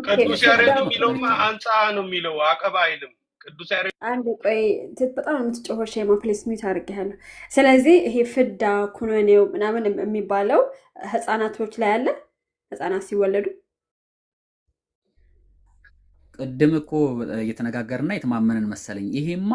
ቅዱስ ያሬድ የሚለውማ አንጻ ነው የሚለው አቀባ አይልም። ቅዱስ ያሬድ አንድ ቆይ በጣም የምትጮሆሽ ፕሌስ ሚት አድርጌያለሁ። ስለዚህ ይሄ ፍዳ ኩነኔው ምናምን የሚባለው ህፃናቶች ላይ አለ። ህፃናት ሲወለዱ ቅድም እኮ እየተነጋገርና የተማመንን መሰለኝ። ይሄማ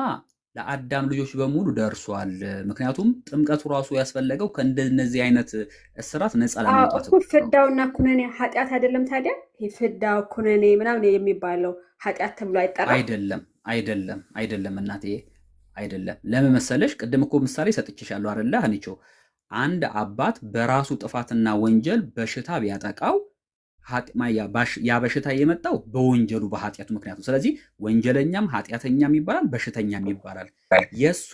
ለአዳም ልጆች በሙሉ ደርሷል። ምክንያቱም ጥምቀቱ ራሱ ያስፈለገው ከእንደነዚህ አይነት እስራት ነፃ ለማውጣት እኮ ፍዳውና ኩነኔ ኃጢአት አይደለም ታዲያ? ይሄ ፍዳው ኩነኔ ምናምን የሚባለው ኃጢአት ተብሎ አይጠራም? አይደለም እናቴ አይደለም። ለምን መሰለሽ? ቅድም እኮ ምሳሌ ሰጥቼሻለሁ አይደለ ሀኒቾ? አንድ አባት በራሱ ጥፋትና ወንጀል በሽታ ቢያጠቃው ያ በሽታ የመጣው በወንጀሉ በኃጢአቱ ምክንያቱ። ስለዚህ ወንጀለኛም ኃጢአተኛም ይባላል፣ በሽተኛም ይባላል። የሱ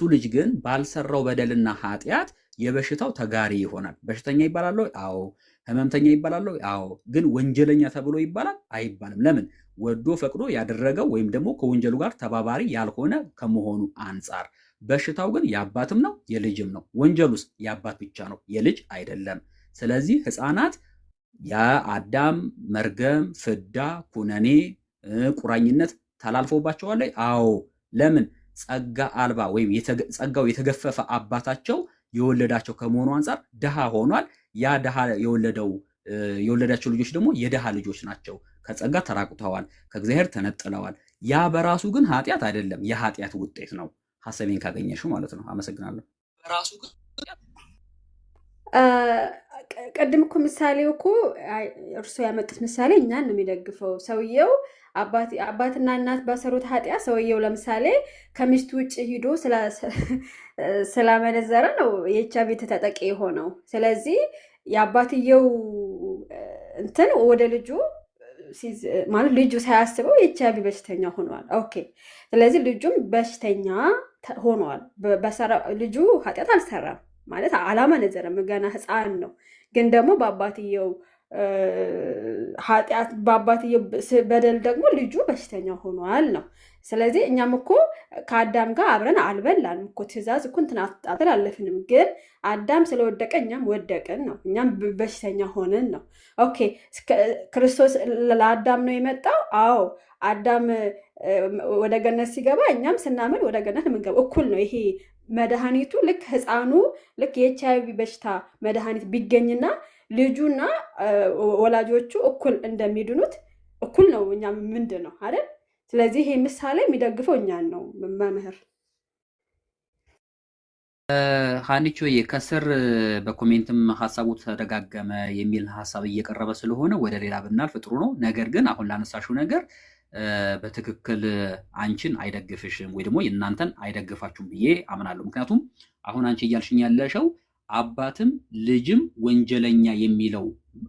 ልጅ ግን ባልሰራው በደልና ኃጢአት የበሽታው ተጋሪ ይሆናል። በሽተኛ ይባላል? አዎ። ህመምተኛ ይባላል? አዎ። ግን ወንጀለኛ ተብሎ ይባላል? አይባልም። ለምን? ወዶ ፈቅዶ ያደረገው ወይም ደግሞ ከወንጀሉ ጋር ተባባሪ ያልሆነ ከመሆኑ አንጻር። በሽታው ግን የአባትም ነው የልጅም ነው። ወንጀሉስ የአባት ብቻ ነው፣ የልጅ አይደለም። ስለዚህ ህፃናት የአዳም መርገም፣ ፍዳ፣ ኩነኔ፣ ቁራኝነት ተላልፎባቸዋል? አዎ። ለምን? ጸጋ አልባ ወይም ጸጋው የተገፈፈ አባታቸው የወለዳቸው ከመሆኑ አንጻር ድሃ ሆኗል። ያ ድሃ የወለዳቸው ልጆች ደግሞ የድሃ ልጆች ናቸው። ከጸጋ ተራቁተዋል፣ ከእግዚአብሔር ተነጥለዋል። ያ በራሱ ግን ኃጢአት አይደለም፣ የኃጢአት ውጤት ነው። ሀሳቤን ካገኘሽው ማለት ነው። አመሰግናለሁ። በራሱ ግን ቅድም እኮ ምሳሌው እኮ እርሶ ያመጡት ምሳሌ እኛን ነው የሚደግፈው። ሰውየው አባትና እናት ባሰሩት ኃጢአት ሰውየው ለምሳሌ ከሚስቱ ውጭ ሂዶ ስላመነዘረ ነው የኤችአይቪ ተጠቂ የሆነው። ስለዚህ የአባትየው እንትን ወደ ልጁ ማለት ልጁ ሳያስበው የኤችአይቪ በሽተኛ ሆኗል። ኦኬ። ስለዚህ ልጁም በሽተኛ ሆኗል። ልጁ ኃጢአት አልሰራም ማለት አላመነዘረም፣ ገና ህፃን ነው። ግን ደግሞ በአባትየው ኃጢአት በአባትየው በደል ደግሞ ልጁ በሽተኛ ሆኗል ነው። ስለዚህ እኛም እኮ ከአዳም ጋር አብረን አልበላንም እኮ፣ ትእዛዝ እኮ እንትን አልተላለፍንም። ግን አዳም ስለወደቀ እኛም ወደቅን ነው፣ እኛም በሽተኛ ሆነን ነው። ኦኬ። ክርስቶስ ለአዳም ነው የመጣው? አዎ። አዳም ወደ ገነት ሲገባ እኛም ስናምን ወደ ገነት የምንገባ እኩል ነው። ይሄ መድኃኒቱ ልክ ህፃኑ ልክ የኤችአይቪ በሽታ መድኃኒት ቢገኝና ልጁና ወላጆቹ እኩል እንደሚድኑት እኩል ነው። እኛም ምንድን ነው አይደል? ስለዚህ ይሄ ምሳሌ የሚደግፈው እኛን ነው። መምህር ሀኒቾዬ ከስር በኮሜንትም ሀሳቡ ተደጋገመ የሚል ሀሳብ እየቀረበ ስለሆነ ወደ ሌላ ብናልፍ ጥሩ ነው። ነገር ግን አሁን ላነሳሽው ነገር በትክክል አንቺን አይደግፍሽም ወይ ደግሞ እናንተን አይደግፋችሁም ብዬ አምናለሁ። ምክንያቱም አሁን አንቺ እያልሽኝ ያለሽው አባትም ልጅም ወንጀለኛ የሚለው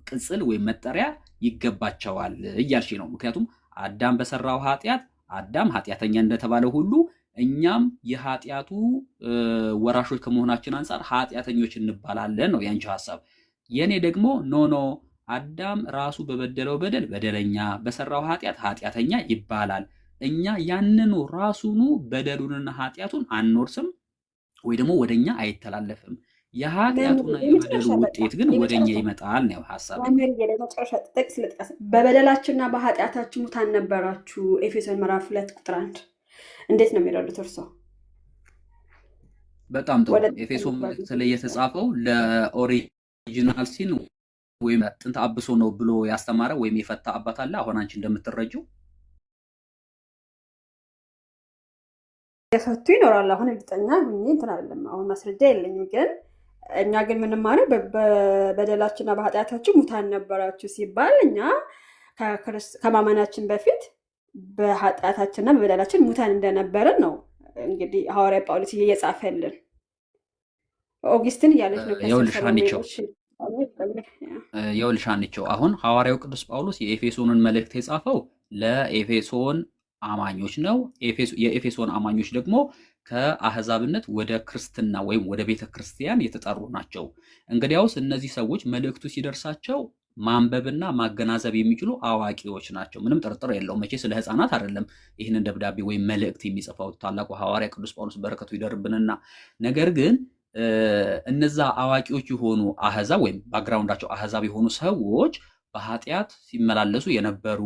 ቅጽል ወይም መጠሪያ ይገባቸዋል እያልሽ ነው። ምክንያቱም አዳም በሰራው ኃጢአት አዳም ኃጢአተኛ እንደተባለ ሁሉ እኛም የኃጢአቱ ወራሾች ከመሆናችን አንጻር ኃጢአተኞች እንባላለን ነው ያንቺ ሐሳብ። የኔ ደግሞ ኖ አዳም ራሱ በበደለው በደል በደለኛ፣ በሰራው ኃጢአት ኃጢአተኛ ይባላል። እኛ ያንኑ ራሱኑ በደሉንና ኃጢአቱን አንወርስም ወይ ደግሞ ወደኛ አይተላለፍም። የኃጢአቱና የበደሉ ውጤት ግን ወደኛ ይመጣል ነው ሐሳብ። መጨረሻ ጥቅስ ልጥቀስ። በበደላችሁና በኃጢአታችሁ ሙታን ነበራችሁ፣ ኤፌሶን ምዕራፍ 2 ቁጥር 1። እንዴት ነው የሚረዱት እርሶ? በጣም ጥሩ። ኤፌሶን መልእክት ላይ የተጻፈው ለኦሪጂናል ሲን ወይም ጥንተ አብሶ ነው ብሎ ያስተማረ ወይም የፈታ አባት አለ። አሁን አንቺ እንደምትረጂው የፈቱ ይኖራል። አሁን እርግጠኛ ሁኜ እንትን አይደለም፣ አሁን ማስረጃ የለኝም። ግን እኛ ግን የምንማረው በበደላችንና በኃጢአታችን ሙታን ነበራችሁ ሲባል እኛ ከማመናችን በፊት በኃጢአታችንና በበደላችን ሙታን እንደነበረን ነው እንግዲህ ሐዋርያ ጳውሎስ እየጻፈልን። ኦግስትን እያለች ነው የውልሻንቸው አሁን ሐዋርያው ቅዱስ ጳውሎስ የኤፌሶንን መልእክት የጻፈው ለኤፌሶን አማኞች ነው። የኤፌሶን አማኞች ደግሞ ከአህዛብነት ወደ ክርስትና ወይም ወደ ቤተ ክርስቲያን የተጠሩ ናቸው። እንግዲያውስ እነዚህ ሰዎች መልእክቱ ሲደርሳቸው ማንበብና ማገናዘብ የሚችሉ አዋቂዎች ናቸው። ምንም ጥርጥር የለው። መቼ ስለ ህፃናት አይደለም ይህንን ደብዳቤ ወይም መልእክት የሚጽፈው ታላቁ ሐዋርያ ቅዱስ ጳውሎስ በረከቱ ይደርብንና፣ ነገር ግን እነዛ አዋቂዎች የሆኑ አህዛብ ወይም ባክግራውንዳቸው አህዛብ የሆኑ ሰዎች በኃጢአት ሲመላለሱ የነበሩ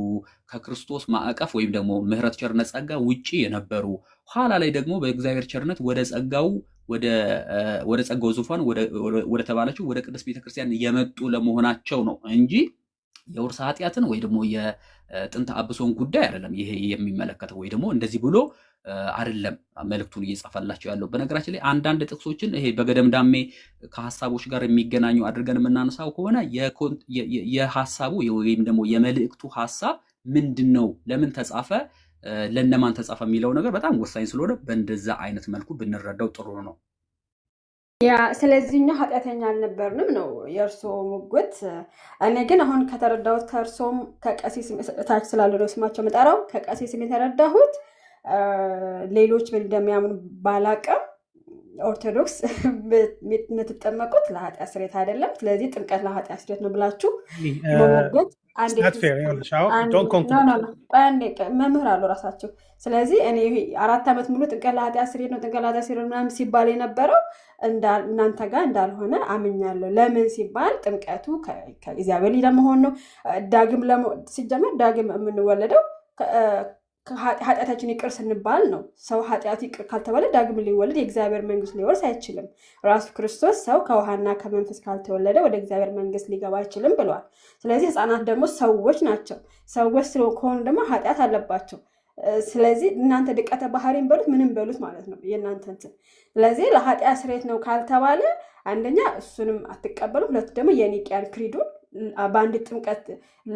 ከክርስቶስ ማዕቀፍ ወይም ደግሞ ምህረት፣ ቸርነት፣ ጸጋ ውጪ የነበሩ ኋላ ላይ ደግሞ በእግዚአብሔር ቸርነት ወደ ጸጋው ዙፋን ወደ ተባለችው ወደ ቅድስት ቤተክርስቲያን የመጡ ለመሆናቸው ነው እንጂ የውርስ ኃጢአትን ወይ ደግሞ የጥንተ አብሶን ጉዳይ አይደለም ይሄ የሚመለከተው፣ ወይ ደግሞ እንደዚህ ብሎ አይደለም መልእክቱን እየጻፈላቸው ያለው። በነገራችን ላይ አንዳንድ ጥቅሶችን ይሄ በገደምዳሜ ከሐሳቦች ጋር የሚገናኙ አድርገን የምናነሳው ከሆነ የሐሳቡ ወይም ደግሞ የመልእክቱ ሐሳብ ምንድነው፣ ለምን ተጻፈ፣ ለነማን ተጻፈ የሚለው ነገር በጣም ወሳኝ ስለሆነ በእንደዛ አይነት መልኩ ብንረዳው ጥሩ ነው። ያ ስለዚህኛ ኃጢአተኛ አልነበርንም ነው የእርሶ ሙግት። እኔ ግን አሁን ከተረዳሁት ከእርሶም ከቀሲስ ታች ስላለ ነው ስማቸው መጠራው ከቀሲስም የተረዳሁት ሌሎች ምን እንደሚያምኑ ባላቅም ኦርቶዶክስ የምትጠመቁት ለኃጢአት ስርየት አይደለም። ስለዚህ ጥምቀት ለኃጢአት ስርየት ነው ብላችሁ መሞገት መምህር አሉ ራሳቸው። ስለዚህ እኔ 4 ዓመት ሙሉ ጥምቀት ለኃጢአት ስርየት ነው ምናምን ሲባል የነበረው እናንተ ጋር እንዳልሆነ አምኛለሁ። ለምን ሲባል ጥምቀቱ ከእግዚአብሔር ለመሆን ነው። ሲጀመር ዳግም የምንወለደው ኃጢአታችን ይቅር ስንባል ነው። ሰው ኃጢአት ይቅር ካልተባለ ዳግም ሊወለድ የእግዚአብሔር መንግስት ሊወርስ አይችልም። ራሱ ክርስቶስ ሰው ከውሃና ከመንፈስ ካልተወለደ ወደ እግዚአብሔር መንግስት ሊገባ አይችልም ብለዋል። ስለዚህ ህፃናት ደግሞ ሰዎች ናቸው። ሰዎች ከሆኑ ደግሞ ኃጢአት አለባቸው። ስለዚህ እናንተ ድቀተ ባህሪን በሉት ምንም በሉት ማለት ነው የእናንተ እንትን። ስለዚህ ለኃጢአት ስርየት ነው ካልተባለ አንደኛ እሱንም አትቀበሉ፣ ሁለቱ ደግሞ የኒቅያን ክሪዱን በአንድ ጥምቀት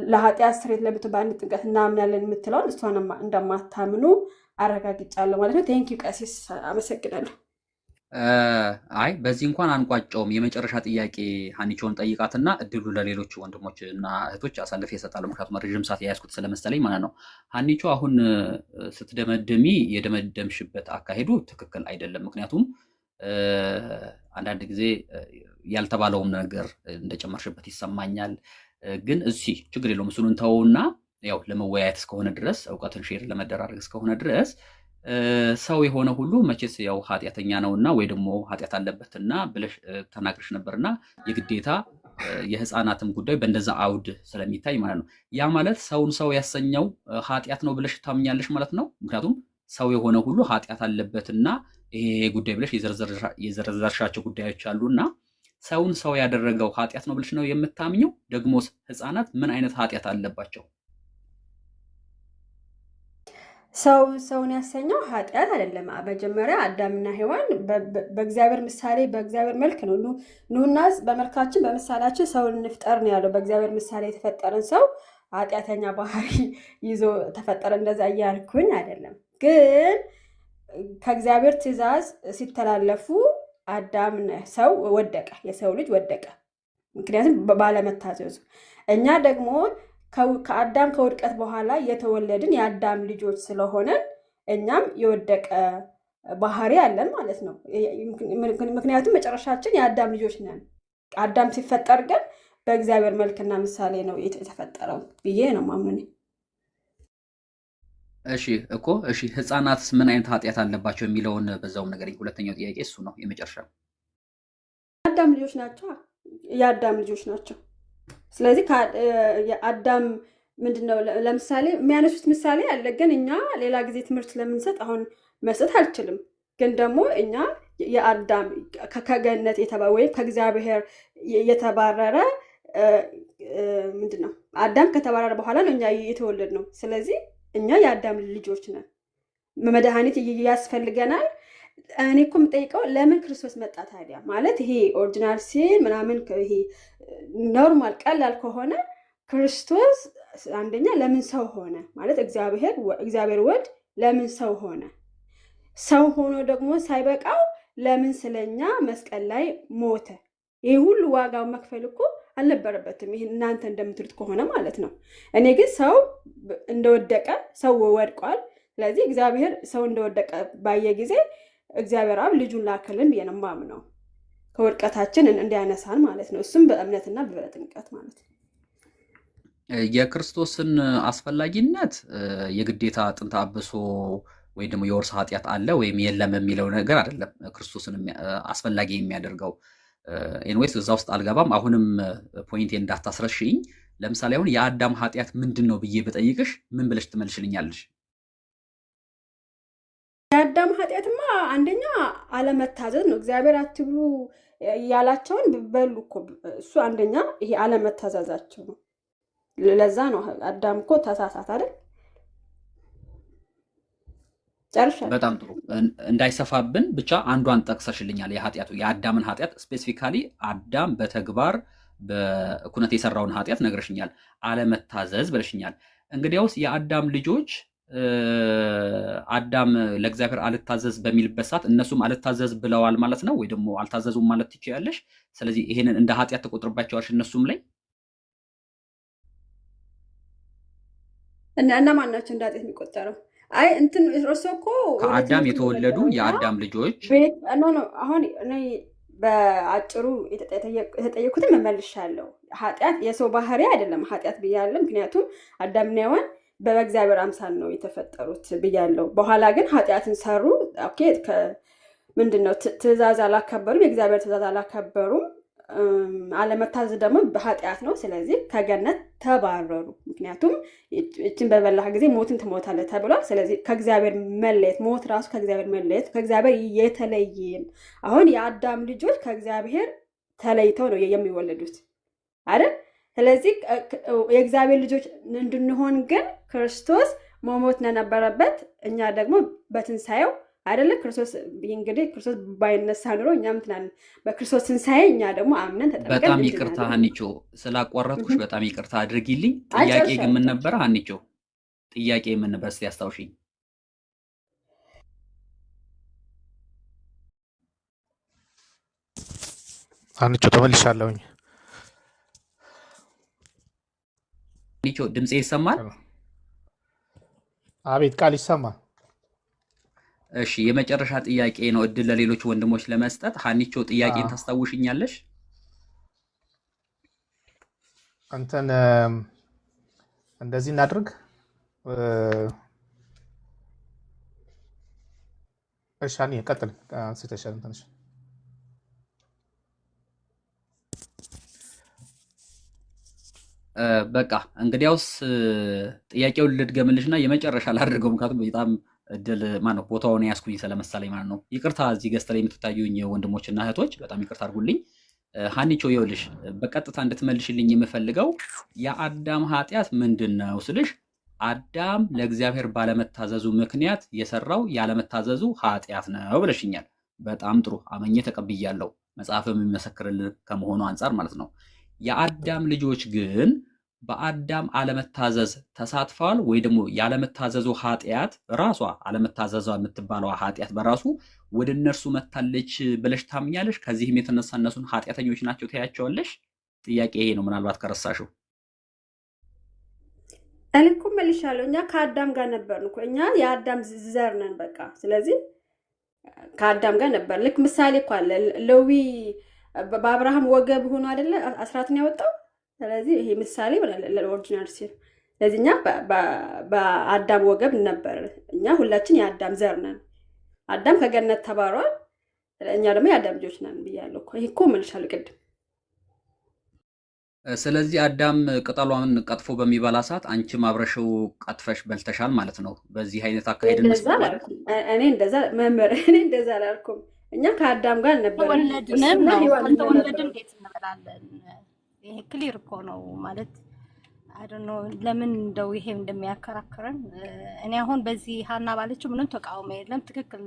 ለኃጢአት ስርየት ለምት በአንድ ጥምቀት እናምናለን የምትለውን እሷን እንደማታምኑ አረጋግጫለሁ ማለት ነው። ቴንኪው ቀሲስ፣ አመሰግናለሁ። አይ በዚህ እንኳን አንቋጨውም። የመጨረሻ ጥያቄ ሀኒቾን ጠይቃትና እድሉ ለሌሎች ወንድሞች እና እህቶች አሳልፌ እሰጣለሁ። ምክንያቱም ረዥም ሰዓት የያዝኩት ስለመሰለኝ ማለት ነው። ሀኒቾ አሁን ስትደመደሚ የደመደምሽበት አካሄዱ ትክክል አይደለም። ምክንያቱም አንዳንድ ጊዜ ያልተባለውም ነገር እንደጨመርሽበት ይሰማኛል። ግን እዚህ ችግር የለውም፣ እሱን እንተውና ያው ለመወያየት እስከሆነ ድረስ እውቀትን ሼር ለመደራረግ እስከሆነ ድረስ ሰው የሆነ ሁሉ መቼስ ያው ኃጢአተኛ ነውና ወይ ደግሞ ኃጢአት አለበትና ብለሽ ተናግረሽ ነበርና የግዴታ የህፃናትም ጉዳይ በእንደዛ አውድ ስለሚታይ ማለት ነው። ያ ማለት ሰውን ሰው ያሰኘው ኃጢአት ነው ብለሽ ታምኛለሽ ማለት ነው። ምክንያቱም ሰው የሆነ ሁሉ ኃጢአት አለበትና ይሄ ጉዳይ ብለሽ የዘረዘርሻቸው ጉዳዮች አሉና ሰውን ሰው ያደረገው ኃጢአት ነው ብለሽ ነው የምታምኘው? ደግሞ ህፃናት ምን አይነት ኃጢአት አለባቸው? ሰውን ያሰኘው ኃጢአት አይደለም። መጀመሪያ አዳምና ሔዋን በእግዚአብሔር ምሳሌ በእግዚአብሔር መልክ ነው ኑና በመልካችን በምሳሌያችን ሰውን እንፍጠር ነው ያለው። በእግዚአብሔር ምሳሌ የተፈጠረን ሰው ኃጢአተኛ ባህሪ ይዞ ተፈጠረ እንደዛ እያልኩኝ አይደለም። ግን ከእግዚአብሔር ትእዛዝ ሲተላለፉ አዳም ሰው ወደቀ፣ የሰው ልጅ ወደቀ፣ ምክንያቱም ባለመታዘዙ። እኛ ደግሞ ከአዳም ከውድቀት በኋላ የተወለድን የአዳም ልጆች ስለሆነ እኛም የወደቀ ባህሪ አለን ማለት ነው። ምክንያቱም መጨረሻችን የአዳም ልጆች ነን። አዳም ሲፈጠር ግን በእግዚአብሔር መልክና ምሳሌ ነው የተፈጠረው ብዬ ነው ማምኔ። እሺ እኮ እሺ፣ ህፃናትስ ምን አይነት ኃጢአት አለባቸው የሚለውን በዛውም ነገር ሁለተኛው ጥያቄ እሱ ነው የመጨረሻ። የአዳም ልጆች ናቸው፣ የአዳም ልጆች ናቸው። ስለዚህ አዳም ምንድነው ለምሳሌ የሚያነሱት ምሳሌ አለ፣ ግን እኛ ሌላ ጊዜ ትምህርት ስለምንሰጥ አሁን መስጠት አልችልም። ግን ደግሞ እኛ የአዳም ከገነት ወይም ከእግዚአብሔር የተባረረ ምንድነው አዳም ከተባረረ በኋላ ነው እኛ የተወለድ ነው። ስለዚህ እኛ የአዳም ልጆች ነን። መድኃኒት ያስፈልገናል። እኔ እኮ የምጠይቀው ለምን ክርስቶስ መጣ ታዲያ? ማለት ይሄ ኦሪጂናል ሲን ምናምን ይሄ ኖርማል ቀላል ከሆነ ክርስቶስ አንደኛ ለምን ሰው ሆነ? ማለት እግዚአብሔር ወልድ ለምን ሰው ሆነ? ሰው ሆኖ ደግሞ ሳይበቃው ለምን ስለኛ መስቀል ላይ ሞተ? ይሄ ሁሉ ዋጋው መክፈል እኮ አልነበረበትም። ይሄ እናንተ እንደምትሉት ከሆነ ማለት ነው። እኔ ግን ሰው እንደወደቀ ሰው ወድቋል። ስለዚህ እግዚአብሔር ሰው እንደወደቀ ባየ ጊዜ እግዚአብሔር አብ ልጁን ላከልን ብዬ ነው የማምነው፣ ከውድቀታችን እንዲያነሳን ማለት ነው። እሱም በእምነትና በጥምቀት ማለት ነው። የክርስቶስን አስፈላጊነት የግዴታ ጥንተ አብሶ ወይ ደግሞ የወርስ ኃጢአት አለ ወይም የለም የሚለው ነገር አይደለም ክርስቶስን አስፈላጊ የሚያደርገው። ኤንዌይስ እዛ ውስጥ አልገባም። አሁንም ፖይንቴ እንዳታስረሽኝ። ለምሳሌ አሁን የአዳም ኃጢአት ምንድን ነው ብዬ በጠይቅሽ ምን ብለሽ ትመልሽልኛለሽ? የአዳም ኃጢአትማ አንደኛ አለመታዘዝ ነው። እግዚአብሔር አትብሉ ያላቸውን በሉ እኮ እሱ አንደኛ ይሄ አለመታዘዛቸው ነው። ለዛ ነው አዳም እኮ ተሳሳት አይደል? ጨርሻለሁ። በጣም ጥሩ። እንዳይሰፋብን ብቻ አንዷን ጠቅሰሽልኛል። የአዳምን ኃጢአት ስፔሲፊካሊ አዳም በተግባር በኩነት የሰራውን ኃጢአት ነግረሽኛል። አለመታዘዝ ብለሽኛል። እንግዲያውስ የአዳም ልጆች አዳም ለእግዚአብሔር አልታዘዝ በሚልበት ሰዓት እነሱም አልታዘዝ ብለዋል ማለት ነው፣ ወይ ደግሞ አልታዘዙም ማለት ትችያለሽ። ስለዚህ ይሄንን እንደ ኃጢአት ተቆጥርባቸዋል እነሱም ላይ እና ማን ናቸው እንደ ኃጢአት የሚቆጠረው? አይ እንትን እርሶ እኮ ከአዳም የተወለዱ የአዳም ልጆች አሁን እኔ በአጭሩ የተጠየኩትን መመልሻለሁ። ኃጢአት የሰው ባህሪ አይደለም ኃጢአት ብያለሁ። ምክንያቱም አዳምና ሔዋን በእግዚአብሔር አምሳል ነው የተፈጠሩት ብያለሁ። በኋላ ግን ኃጢአትን ሰሩ። ኦኬ ምንድነው? ትእዛዝ አላከበሩም፣ የእግዚአብሔር ትእዛዝ አላከበሩም። አለመታዘዝ ደግሞ በኃጢአት ነው። ስለዚህ ከገነት ተባረሩ። ምክንያቱም እችን በበላህ ጊዜ ሞትን ትሞታለህ ተብሏል። ስለዚህ ከእግዚአብሔር መለየት ሞት ራሱ ከእግዚአብሔር መለየት ከእግዚአብሔር የተለየን። አሁን የአዳም ልጆች ከእግዚአብሔር ተለይተው ነው የሚወለዱት አይደል? ስለዚህ የእግዚአብሔር ልጆች እንድንሆን ግን ክርስቶስ መሞት ነበረበት። እኛ ደግሞ በትንሳኤው አይደለ ክርስቶስ እንግዲህ ክርስቶስ ባይነሳ ኑሮ እኛም ትናንት በክርስቶስ ትንሳኤ እኛ ደግሞ አምነን ተጠምቀን። በጣም ይቅርታ ሀኒቾ ስላቋረጥኩሽ በጣም ይቅርታ አድርጊልኝ። ጥያቄ ግን ምን ነበረ ሀኒቾ? ጥያቄ ምን ነበር? እስኪ አስታውሽኝ። ሀኒቾ ተመልሻለሁኝ። ሀኒቾ ድምጼ ይሰማል? አቤት ቃል ይሰማል። እሺ የመጨረሻ ጥያቄ ነው እድል ለሌሎች ወንድሞች ለመስጠት። ሀኒቾ ጥያቄን ታስታውሽኛለሽ? እንትን እንደዚህ እናድርግ። እሺ አኒ ቀጥል። አንስተሻል እንትንሽ በቃ እንግዲያውስ ጥያቄውን ልድገምልሽና የመጨረሻ ላድርገው፣ ምክንያቱም በጣም እድል ማነው ቦታውን ያስኩኝ ስለመሰለኝ ማለት ነው። ይቅርታ እዚህ ገስት ላይ የምትታዩኝ ወንድሞችና እህቶች በጣም ይቅርታ አድርጉልኝ። ሀኒቾ ይኸውልሽ በቀጥታ እንድትመልሽልኝ የምፈልገው የአዳም ኃጢአት ምንድን ነው ስልሽ አዳም ለእግዚአብሔር ባለመታዘዙ ምክንያት የሰራው ያለመታዘዙ ኃጢአት ነው ብለሽኛል። በጣም ጥሩ አመኘ ተቀብያለሁ። መጽሐፍም የሚመሰክርልን ከመሆኑ አንጻር ማለት ነው። የአዳም ልጆች ግን በአዳም አለመታዘዝ ተሳትፈዋል ወይ ደግሞ ያለመታዘዙ ኃጢአት ራሷ አለመታዘዟ የምትባለው ኃጢአት በራሱ ወደ እነርሱ መታለች ብለሽ ታምኛለሽ? ከዚህም የተነሳ እነሱን ኃጢአተኞች ናቸው ታያቸዋለሽ? ጥያቄ ይሄ ነው፣ ምናልባት ከረሳሽው። እኔ እኮ መልሻለሁ። እኛ ከአዳም ጋር ነበርን እኮ እኛ የአዳም ዘር ነን በቃ። ስለዚህ ከአዳም ጋር ነበር። ልክ ምሳሌ እኮ አለ። ሌዊ በአብርሃም ወገብ ሆኖ አይደለ አስራትን ያወጣው። ስለዚህ ይሄ ምሳሌ ለኦሪጂናል ሲል ስለዚህ እኛ በአዳም ወገብ ነበር። እኛ ሁላችን የአዳም ዘር ነን። አዳም ከገነት ተባሯል። እኛ ደግሞ የአዳም ልጆች ነን ብያለሁ እኮ። ይሄ እኮ መልሻለሁ ቅድም። ስለዚህ አዳም ቅጠሏን ቀጥፎ በሚበላ ሰዓት አንቺም አብረሽው ቀጥፈሽ በልተሻል ማለት ነው። በዚህ አይነት አካሄድ እኔ እንደዛ አላልኩም። እኛ ከአዳም ጋር ነበር። ተወለድንም ነው ካልተወለድን እንዴት እንበላለን? ይሄ ክሊር እኮ ነው ማለት አይ ዶንት ኖ ለምን እንደው ይሄ እንደሚያከራክረን እኔ አሁን በዚህ ሀና ባለችው ምንም ተቃውሞ የለም። ትክክል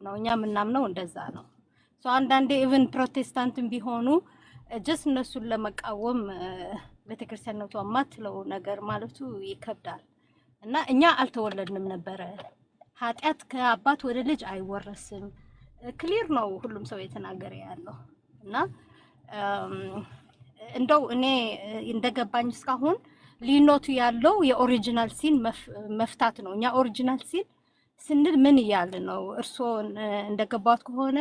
ነው። እኛ የምናምነው እንደዛ ነው። ሶ አንዳንዴ ኢቭን ፕሮቴስታንትም ቢሆኑ ጀስት እነሱን ለመቃወም ቤተክርስቲያኖቷ ማትለው ነገር ማለቱ ይከብዳል። እና እኛ አልተወለድንም ነበረ። ኃጢአት ከአባት ወደ ልጅ አይወረስም። ክሊር ነው ሁሉም ሰው የተናገረ ያለው እና እንደው እኔ እንደገባኝ እስካሁን ሊኖቱ ያለው የኦሪጂናል ሲን መፍታት ነው። እኛ ኦሪጂናል ሲን ስንል ምን እያለ ነው? እርስዎ እንደገባሁት ከሆነ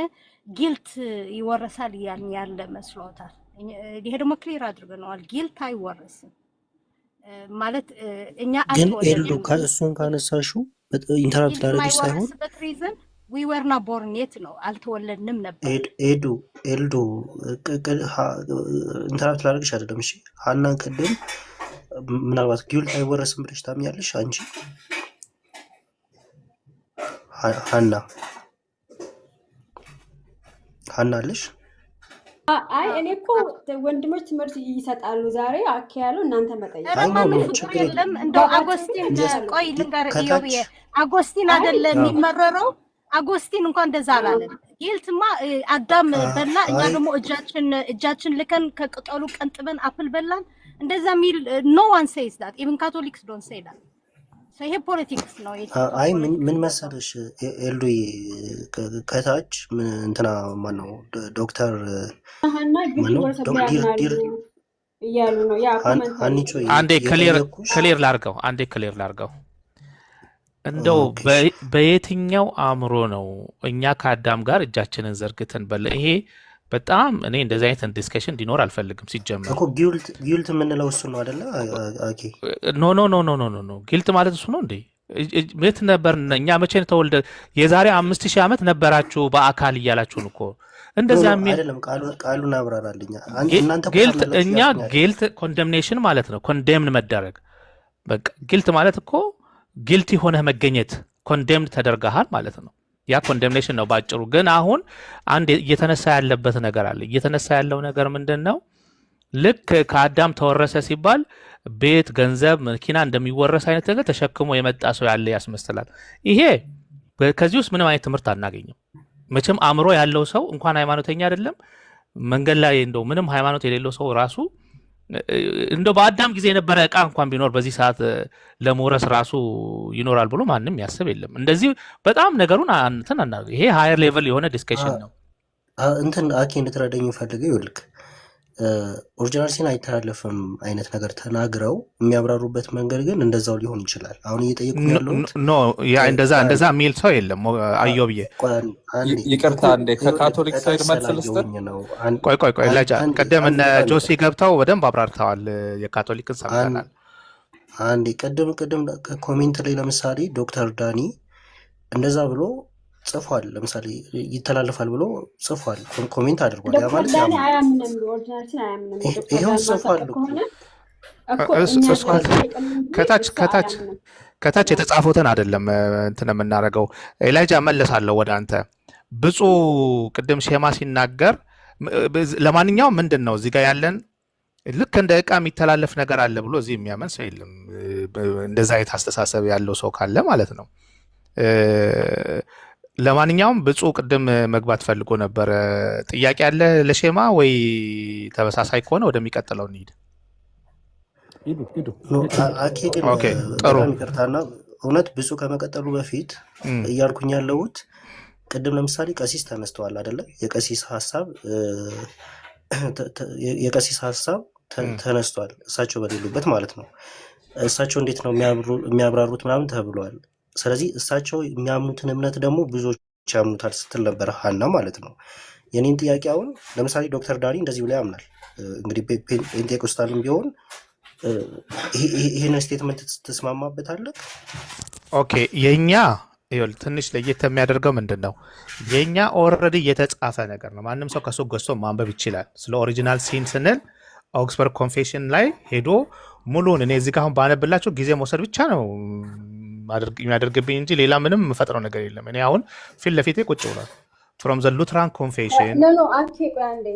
ጊልት ይወረሳል እያልን ያለ መስሎታል። ይሄ ደግሞ ክሊር አድርገነዋል። ጊልት አይወረስም ማለት እኛ ግን ኤልዱ አልተወለድንም። እሱን ካነሳሹ ኢንተራፕት ጊልት ላደረግሽ ሳይሆን የማይወረስበት ሪዝን ዊ ወር ና ቦርን የት ነው? አልተወለድንም ነበር። ኤልዱ ኢንተራፕት ላደረግሽ አይደለም። እሺ ሀናን ቅድም ምናልባት ጊልት አይወረስም ብለሽ ታምኛለሽ አንቺ? ሀና አለሽ? አይ እኔ እኮ ወንድሞች ትምህርት ይሰጣሉ ዛሬ አኬ ያለው እናንተ መጠየቅ ኧረ አይ ኖ ኖ ማንም ፍቅር ችግር የለም። የለም። እንደው ባባችን አጎስቲን ጀስት ቆይ ልንገር ከታች ኢዮብዬ አጎስቲን አይ አይደለ አዎ የሚመረረው። አጎስቲን እንኳን እንደዛ አላለም። ጊልትማ አዳም በላ፣ እኛ አይ ደግሞ እጃችን ልከን ከቅጠሉ ቀንጥበን አፕል በላን። እንደዛ ሚል ኖ ዋን ሴይስ ዳት ኢቭን ካቶሊክስ ዶንት ሴይ ዳት። ይሄ ፖለቲክስ ነው፣ የቲክቶክ አይ ፖለቲክስ ምን ነው። መሰለሽ ኤልዱ ከታች እንትና ማነው ዶክተር ሀና ግልት ማነው ወረሰብ ላይ ያምናሉ ዲር እያሉ ነው ያ ኮመንት ላይ ሀኒቾ አንዴ ክሊር የጠየኩሽ ክሊር ላርገው። አንዴ ክሊር ላርገው። እንደው ኦኬ እሺ በየትኛው አእምሮ ነው እኛ ከአዳም ጋር እጃችንን ዘርግተን በለ? ይሄ በጣም እኔ እንደዚህ አይነት ዲስከሽን እንዲኖር አልፈልግም። ሲጀመር እኮ ጊልት የምንለው እሱ ነው አይደለ? ኦኬ ኖ ኖ ኖ ኖ ኖ ኖ ኖ ጊልት ማለት እሱ ነው እንዴ? የት ነበር እኛ? መቼ ነው ተወልደ? የዛሬ 5000 ዓመት ነበራችሁ በአካል እያላችሁን እኮ ኖ እንደዚያ የሚል አይደለም። ቃሉን አብራራልኛ። እናንተ እኮ ጊልት ታምናላችሁ እኛ ያልኩኝ ጊልት ኮንደምኔሽን ማለት ነው። ኮንዴምን መደረግ በቃ ጊልት ማለት እኮ ጊልቲ ሆነህ መገኘት፣ ኮንዴምድ ተደርገሃል ማለት ነው። ያ ኮንደምኔሽን ነው ባጭሩ። ግን አሁን አንድ እየተነሳ ያለበት ነገር አለ። እየተነሳ ያለው ነገር ምንድን ነው? ልክ ከአዳም ተወረሰ ሲባል ቤት፣ ገንዘብ፣ መኪና እንደሚወረስ አይነት ነገር ተሸክሞ የመጣ ሰው ያለ ያስመስላል። ይሄ ከዚህ ውስጥ ምንም አይነት ትምህርት አናገኝም። መቼም አእምሮ ያለው ሰው እንኳን ሃይማኖተኛ አይደለም መንገድ ላይ እንደው ምንም ሃይማኖት የሌለው ሰው ራሱ እንደው በአዳም ጊዜ የነበረ እቃ እንኳን ቢኖር በዚህ ሰዓት ለመውረስ ራሱ ይኖራል ብሎ ማንም ያስብ የለም። እንደዚህ በጣም ነገሩን እንትን አናደርግ። ይሄ ሃየር ሌቨል የሆነ ዲስከሽን ነው። እንትን አኬ እንድትረዳኝ ፈልገው ይልክ ኦሪጂናል ሲን አይተላለፍም አይነት ነገር ተናግረው የሚያብራሩበት መንገድ ግን እንደዛው ሊሆን ይችላል። አሁን እየጠየቁ ያለሁት ኖ ያ እንደዛ የሚል ሰው የለም። አዮብዬ ይቅርታ እንዴ ከካቶሊክ ሳይድ መልስ ልስጥ ነው። ቆይ ላጃ ቀደም እነ ጆሲ ገብተው በደንብ አብራርተዋል። የካቶሊክን ሰምተናል። አንዴ ቅድም ኮሜንት ላይ ለምሳሌ ዶክተር ዳኒ እንደዛ ብሎ ጽፏል። ለምሳሌ ይተላለፋል ብሎ ጽፏል፣ ኮሜንት አድርጓል። ያ ማለት ዳኒ አያምንም፣ ኦሪጂናሊቲን አያምንም። ይሄው ጽፏል ከታች የተጻፉትን አይደለም እንትን የምናደርገው። ኤላይጃ መለሳለሁ ወደ አንተ። ብፁዕ ቅድም ሼማ ሲናገር ለማንኛውም ምንድን ነው እዚህ ጋር ያለን ልክ እንደ ዕቃ የሚተላለፍ ነገር አለ ብሎ እዚህ የሚያመን ሰው የለም። እንደዛ አይነት አስተሳሰብ ያለው ሰው ካለ ማለት ነው። ለማንኛውም ብፁዕ ቅድም መግባት ፈልጎ ነበረ። ጥያቄ አለ ለሼማ ወይ? ተመሳሳይ ከሆነ ወደሚቀጥለው እንሂድ። አኬ ግን ጥሩ ይቅርታና እውነት ብፁዕ ከመቀጠሉ በፊት እያልኩኝ ያለሁት ቅድም ለምሳሌ ቀሲስ ተነስተዋል አይደለ? የቀሲስ ሀሳብ ተነስቷል፣ እሳቸው በሌሉበት ማለት ነው። እሳቸው እንዴት ነው የሚያብራሩት ምናምን ተብሏል። ስለዚህ እሳቸው የሚያምኑትን እምነት ደግሞ ብዙዎች ያምኑታል ስትል ነበረ ሀና ማለት ነው። የኔን ጥያቄ አሁን ለምሳሌ ዶክተር ዳኒ እንደዚህ ብሎ ያምናል። እንግዲህ ፔንቴኮስታልም ቢሆን ይህንን ስቴትመንት ትስማማበታለህ? ኦኬ የኛ ትንሽ ለየት የሚያደርገው ምንድን ነው? የኛ ኦልሬዲ የተጻፈ ነገር ነው። ማንም ሰው ከሱቅ ገዝቶ ማንበብ ይችላል። ስለ ኦሪጂናል ሲን ስንል ኦክስፈርድ ኮንፌሽን ላይ ሄዶ ሙሉን እኔ እዚህ ጋር አሁን ባነብላችሁ ጊዜ መውሰድ ብቻ ነው የሚያደርግብኝ እንጂ ሌላ ምንም የምፈጥረው ነገር የለም። እኔ አሁን ፊት ለፊቴ ቁጭ ብሏል። ፍሮም ዘ ሉትራን ኮንፌሽን ኖ አኬ ቆይ አንዴ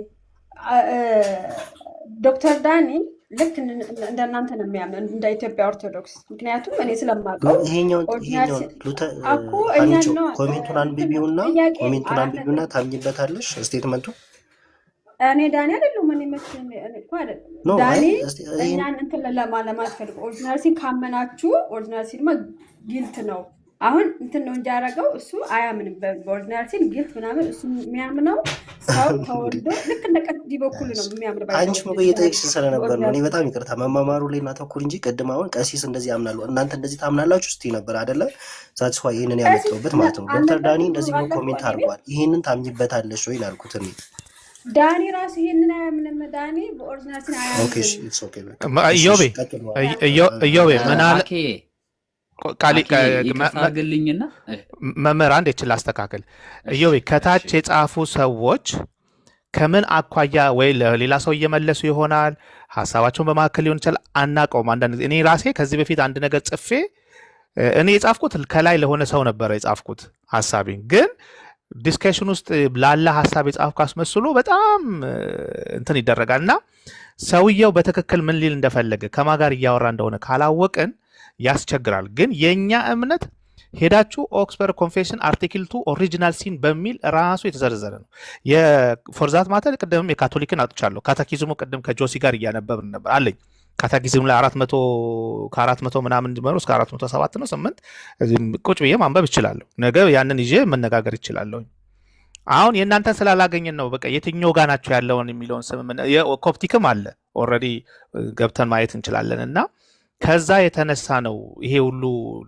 ዶክተር ዳኒ ልክ እንደናንተ ነው የሚያምን እንደ ኢትዮጵያ ኦርቶዶክስ። ምክንያቱም እኔ ስለማውቀው ይሄኛውን ኦርዲናል እኮ እኛን አንቺው ነው ኮሜንቱን አንብቢውና ጥያቄ ታምኝበታለሽ ስቴትመንቱ። እኔ ዳኒ አይደለም ምን ይመስል እኮ አይደለም ኖ ዳኒ ይሄን እኛን እንትን ለማለት ፈልጎ ኦሪጂናል ሲን ካመናችሁ ኦሪጂናል ሲን ጊልት ነው። አሁን እንትን ነው እንጂ ያደረገው እሱ አያምንም በኦሪጂናል ሲን ጊልት ምናምን። እሱ የሚያምነው ሰው ተወልዶ ልክ እንደ ቀዲ በኩል ነው የሚያምር ባይዘው አንቺ ሞገ እየጠየቅሽ ስለነበር ነው። እኔ በጣም ይቅርታ መማማሩ ላይ እናተኩር እንጂ ቅድም አሁን ቀሲስ እንደዚህ ያምናሉ እናንተ እንደዚህ ታምናላችሁ ስትይ ነበር አይደለ? ዛትስ ዋይ ይሄንን ያመጣሁበት ማለት ነው። ዶክተር ዳኒ እንደዚህ ብሎ ኮሜንት አድርጓል። ይሄንን ታምኝበታለሽ ወይ ላልኩት እኔ ዳኒ ራሱ ይሄንን አያምንም። ዳኒ በኦሪጂናል ሲን ኦኬ እሺ አያምንም። ኢትስ ኦኬ ኢዮቤ ኢዮቤ ምን አለ አኬ ቃሊ አኬ ይቅርታ አድርግልኝና መምህር አንድ ይችላል አስተካክል። ኢዮቤ ከታች እሺ የጻፉ ሰዎች ከምን አኳያ ወይ ለሌላ ሰው እየመለሱ ይሆናል ሀሳባቸውን በማከል ሊሆን ይችላል አናውቀውም። አንዳንድ ጊዜ እኔ ራሴ ከዚህ በፊት አንድ ነገር ጽፌ እኔ የጻፍኩት ከላይ ለሆነ ሰው ነበረ የጻፍኩት ሀሳቤን ግን ዲስከሽን ውስጥ ላለ ሀሳብ የጻፍኩ አስመስሎ በጣም እንትን ይደረጋል እና ሰውየው በትክክል ምን ሊል እንደፈለገ ከማ ጋር እያወራ እንደሆነ ካላወቅን ያስቸግራል። ግን የኛ እምነት ሄዳችሁ ኦክስፈርድ ኮንፌሽን አርቲክል 2 ኦሪጂናል ሲን በሚል ራሱ የተዘረዘረ ነው። የፎርዛት ማተር ቅድምም የካቶሊክን አጥቻለሁ። ካታኪዝሙ ቅድም ከጆሲ ጋር እያነበብን ነበር አለኝ። ካታኪዝሙ ላይ 400 ምናምን ጀምሮ እስከ 407 ነው 8 ቁጭ ብዬ ማንበብ እችላለሁ። ነገ ያንን ይዤ መነጋገር እችላለሁ። አሁን የእናንተን ስላላገኘን ነው በቃ የትኛው ጋር ናቸው ያለውን የሚለውን ኮፕቲክም አለ ኦልሬዲ ገብተን ማየት እንችላለን እና ከዛ የተነሳ ነው ይሄ ሁሉ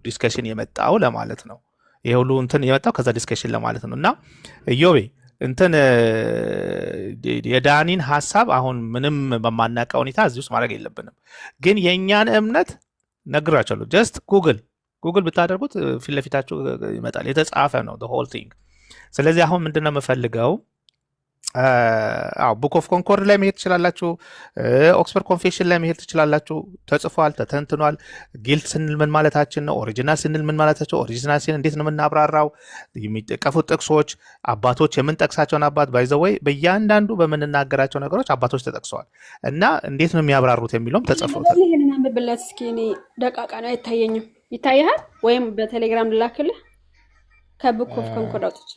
ዲስከሽን የመጣው ለማለት ነው። ይሄ ሁሉ እንትን የመጣው ከዛ ዲስከሽን ለማለት ነው እና ኢዮቤ እንትን የዳኒን ሀሳብ አሁን ምንም በማናውቀው ሁኔታ እዚህ ውስጥ ማድረግ የለብንም። ግን የእኛን እምነት ነግራቸዋለሁ። ጀስት ጉግል ብታደርጉት ፊት ለፊታችሁ ይመጣል። የተጻፈ ነው ሆል ቲንግ። ስለዚህ አሁን ምንድን ነው የምፈልገው ቡክ ኦፍ ኮንኮርድ ላይ መሄድ ትችላላችሁ። ኦክስፈርድ ኮንፌሽን ላይ መሄድ ትችላላችሁ። ተጽፏል፣ ተተንትኗል። ጊልት ስንል ምን ማለታችን ነው? ኦሪጂናል ስንል ምን ማለታቸው? ኦሪጂናል ሲን እንዴት ነው የምናብራራው? የሚጠቀፉት ጥቅሶች አባቶች የምንጠቅሳቸውን አባት ባይዘወይ በእያንዳንዱ በምንናገራቸው ነገሮች አባቶች ተጠቅሰዋል እና እንዴት ነው የሚያብራሩት የሚለውም ተጽፎታል። ይሄንን አንብብለት እስኪ። እኔ ደቃቃ ነው አይታየኝም። ይታያል ወይም በቴሌግራም ልላክልህ ከቡክ ኦፍ ኮንኮርድ አውጥቼ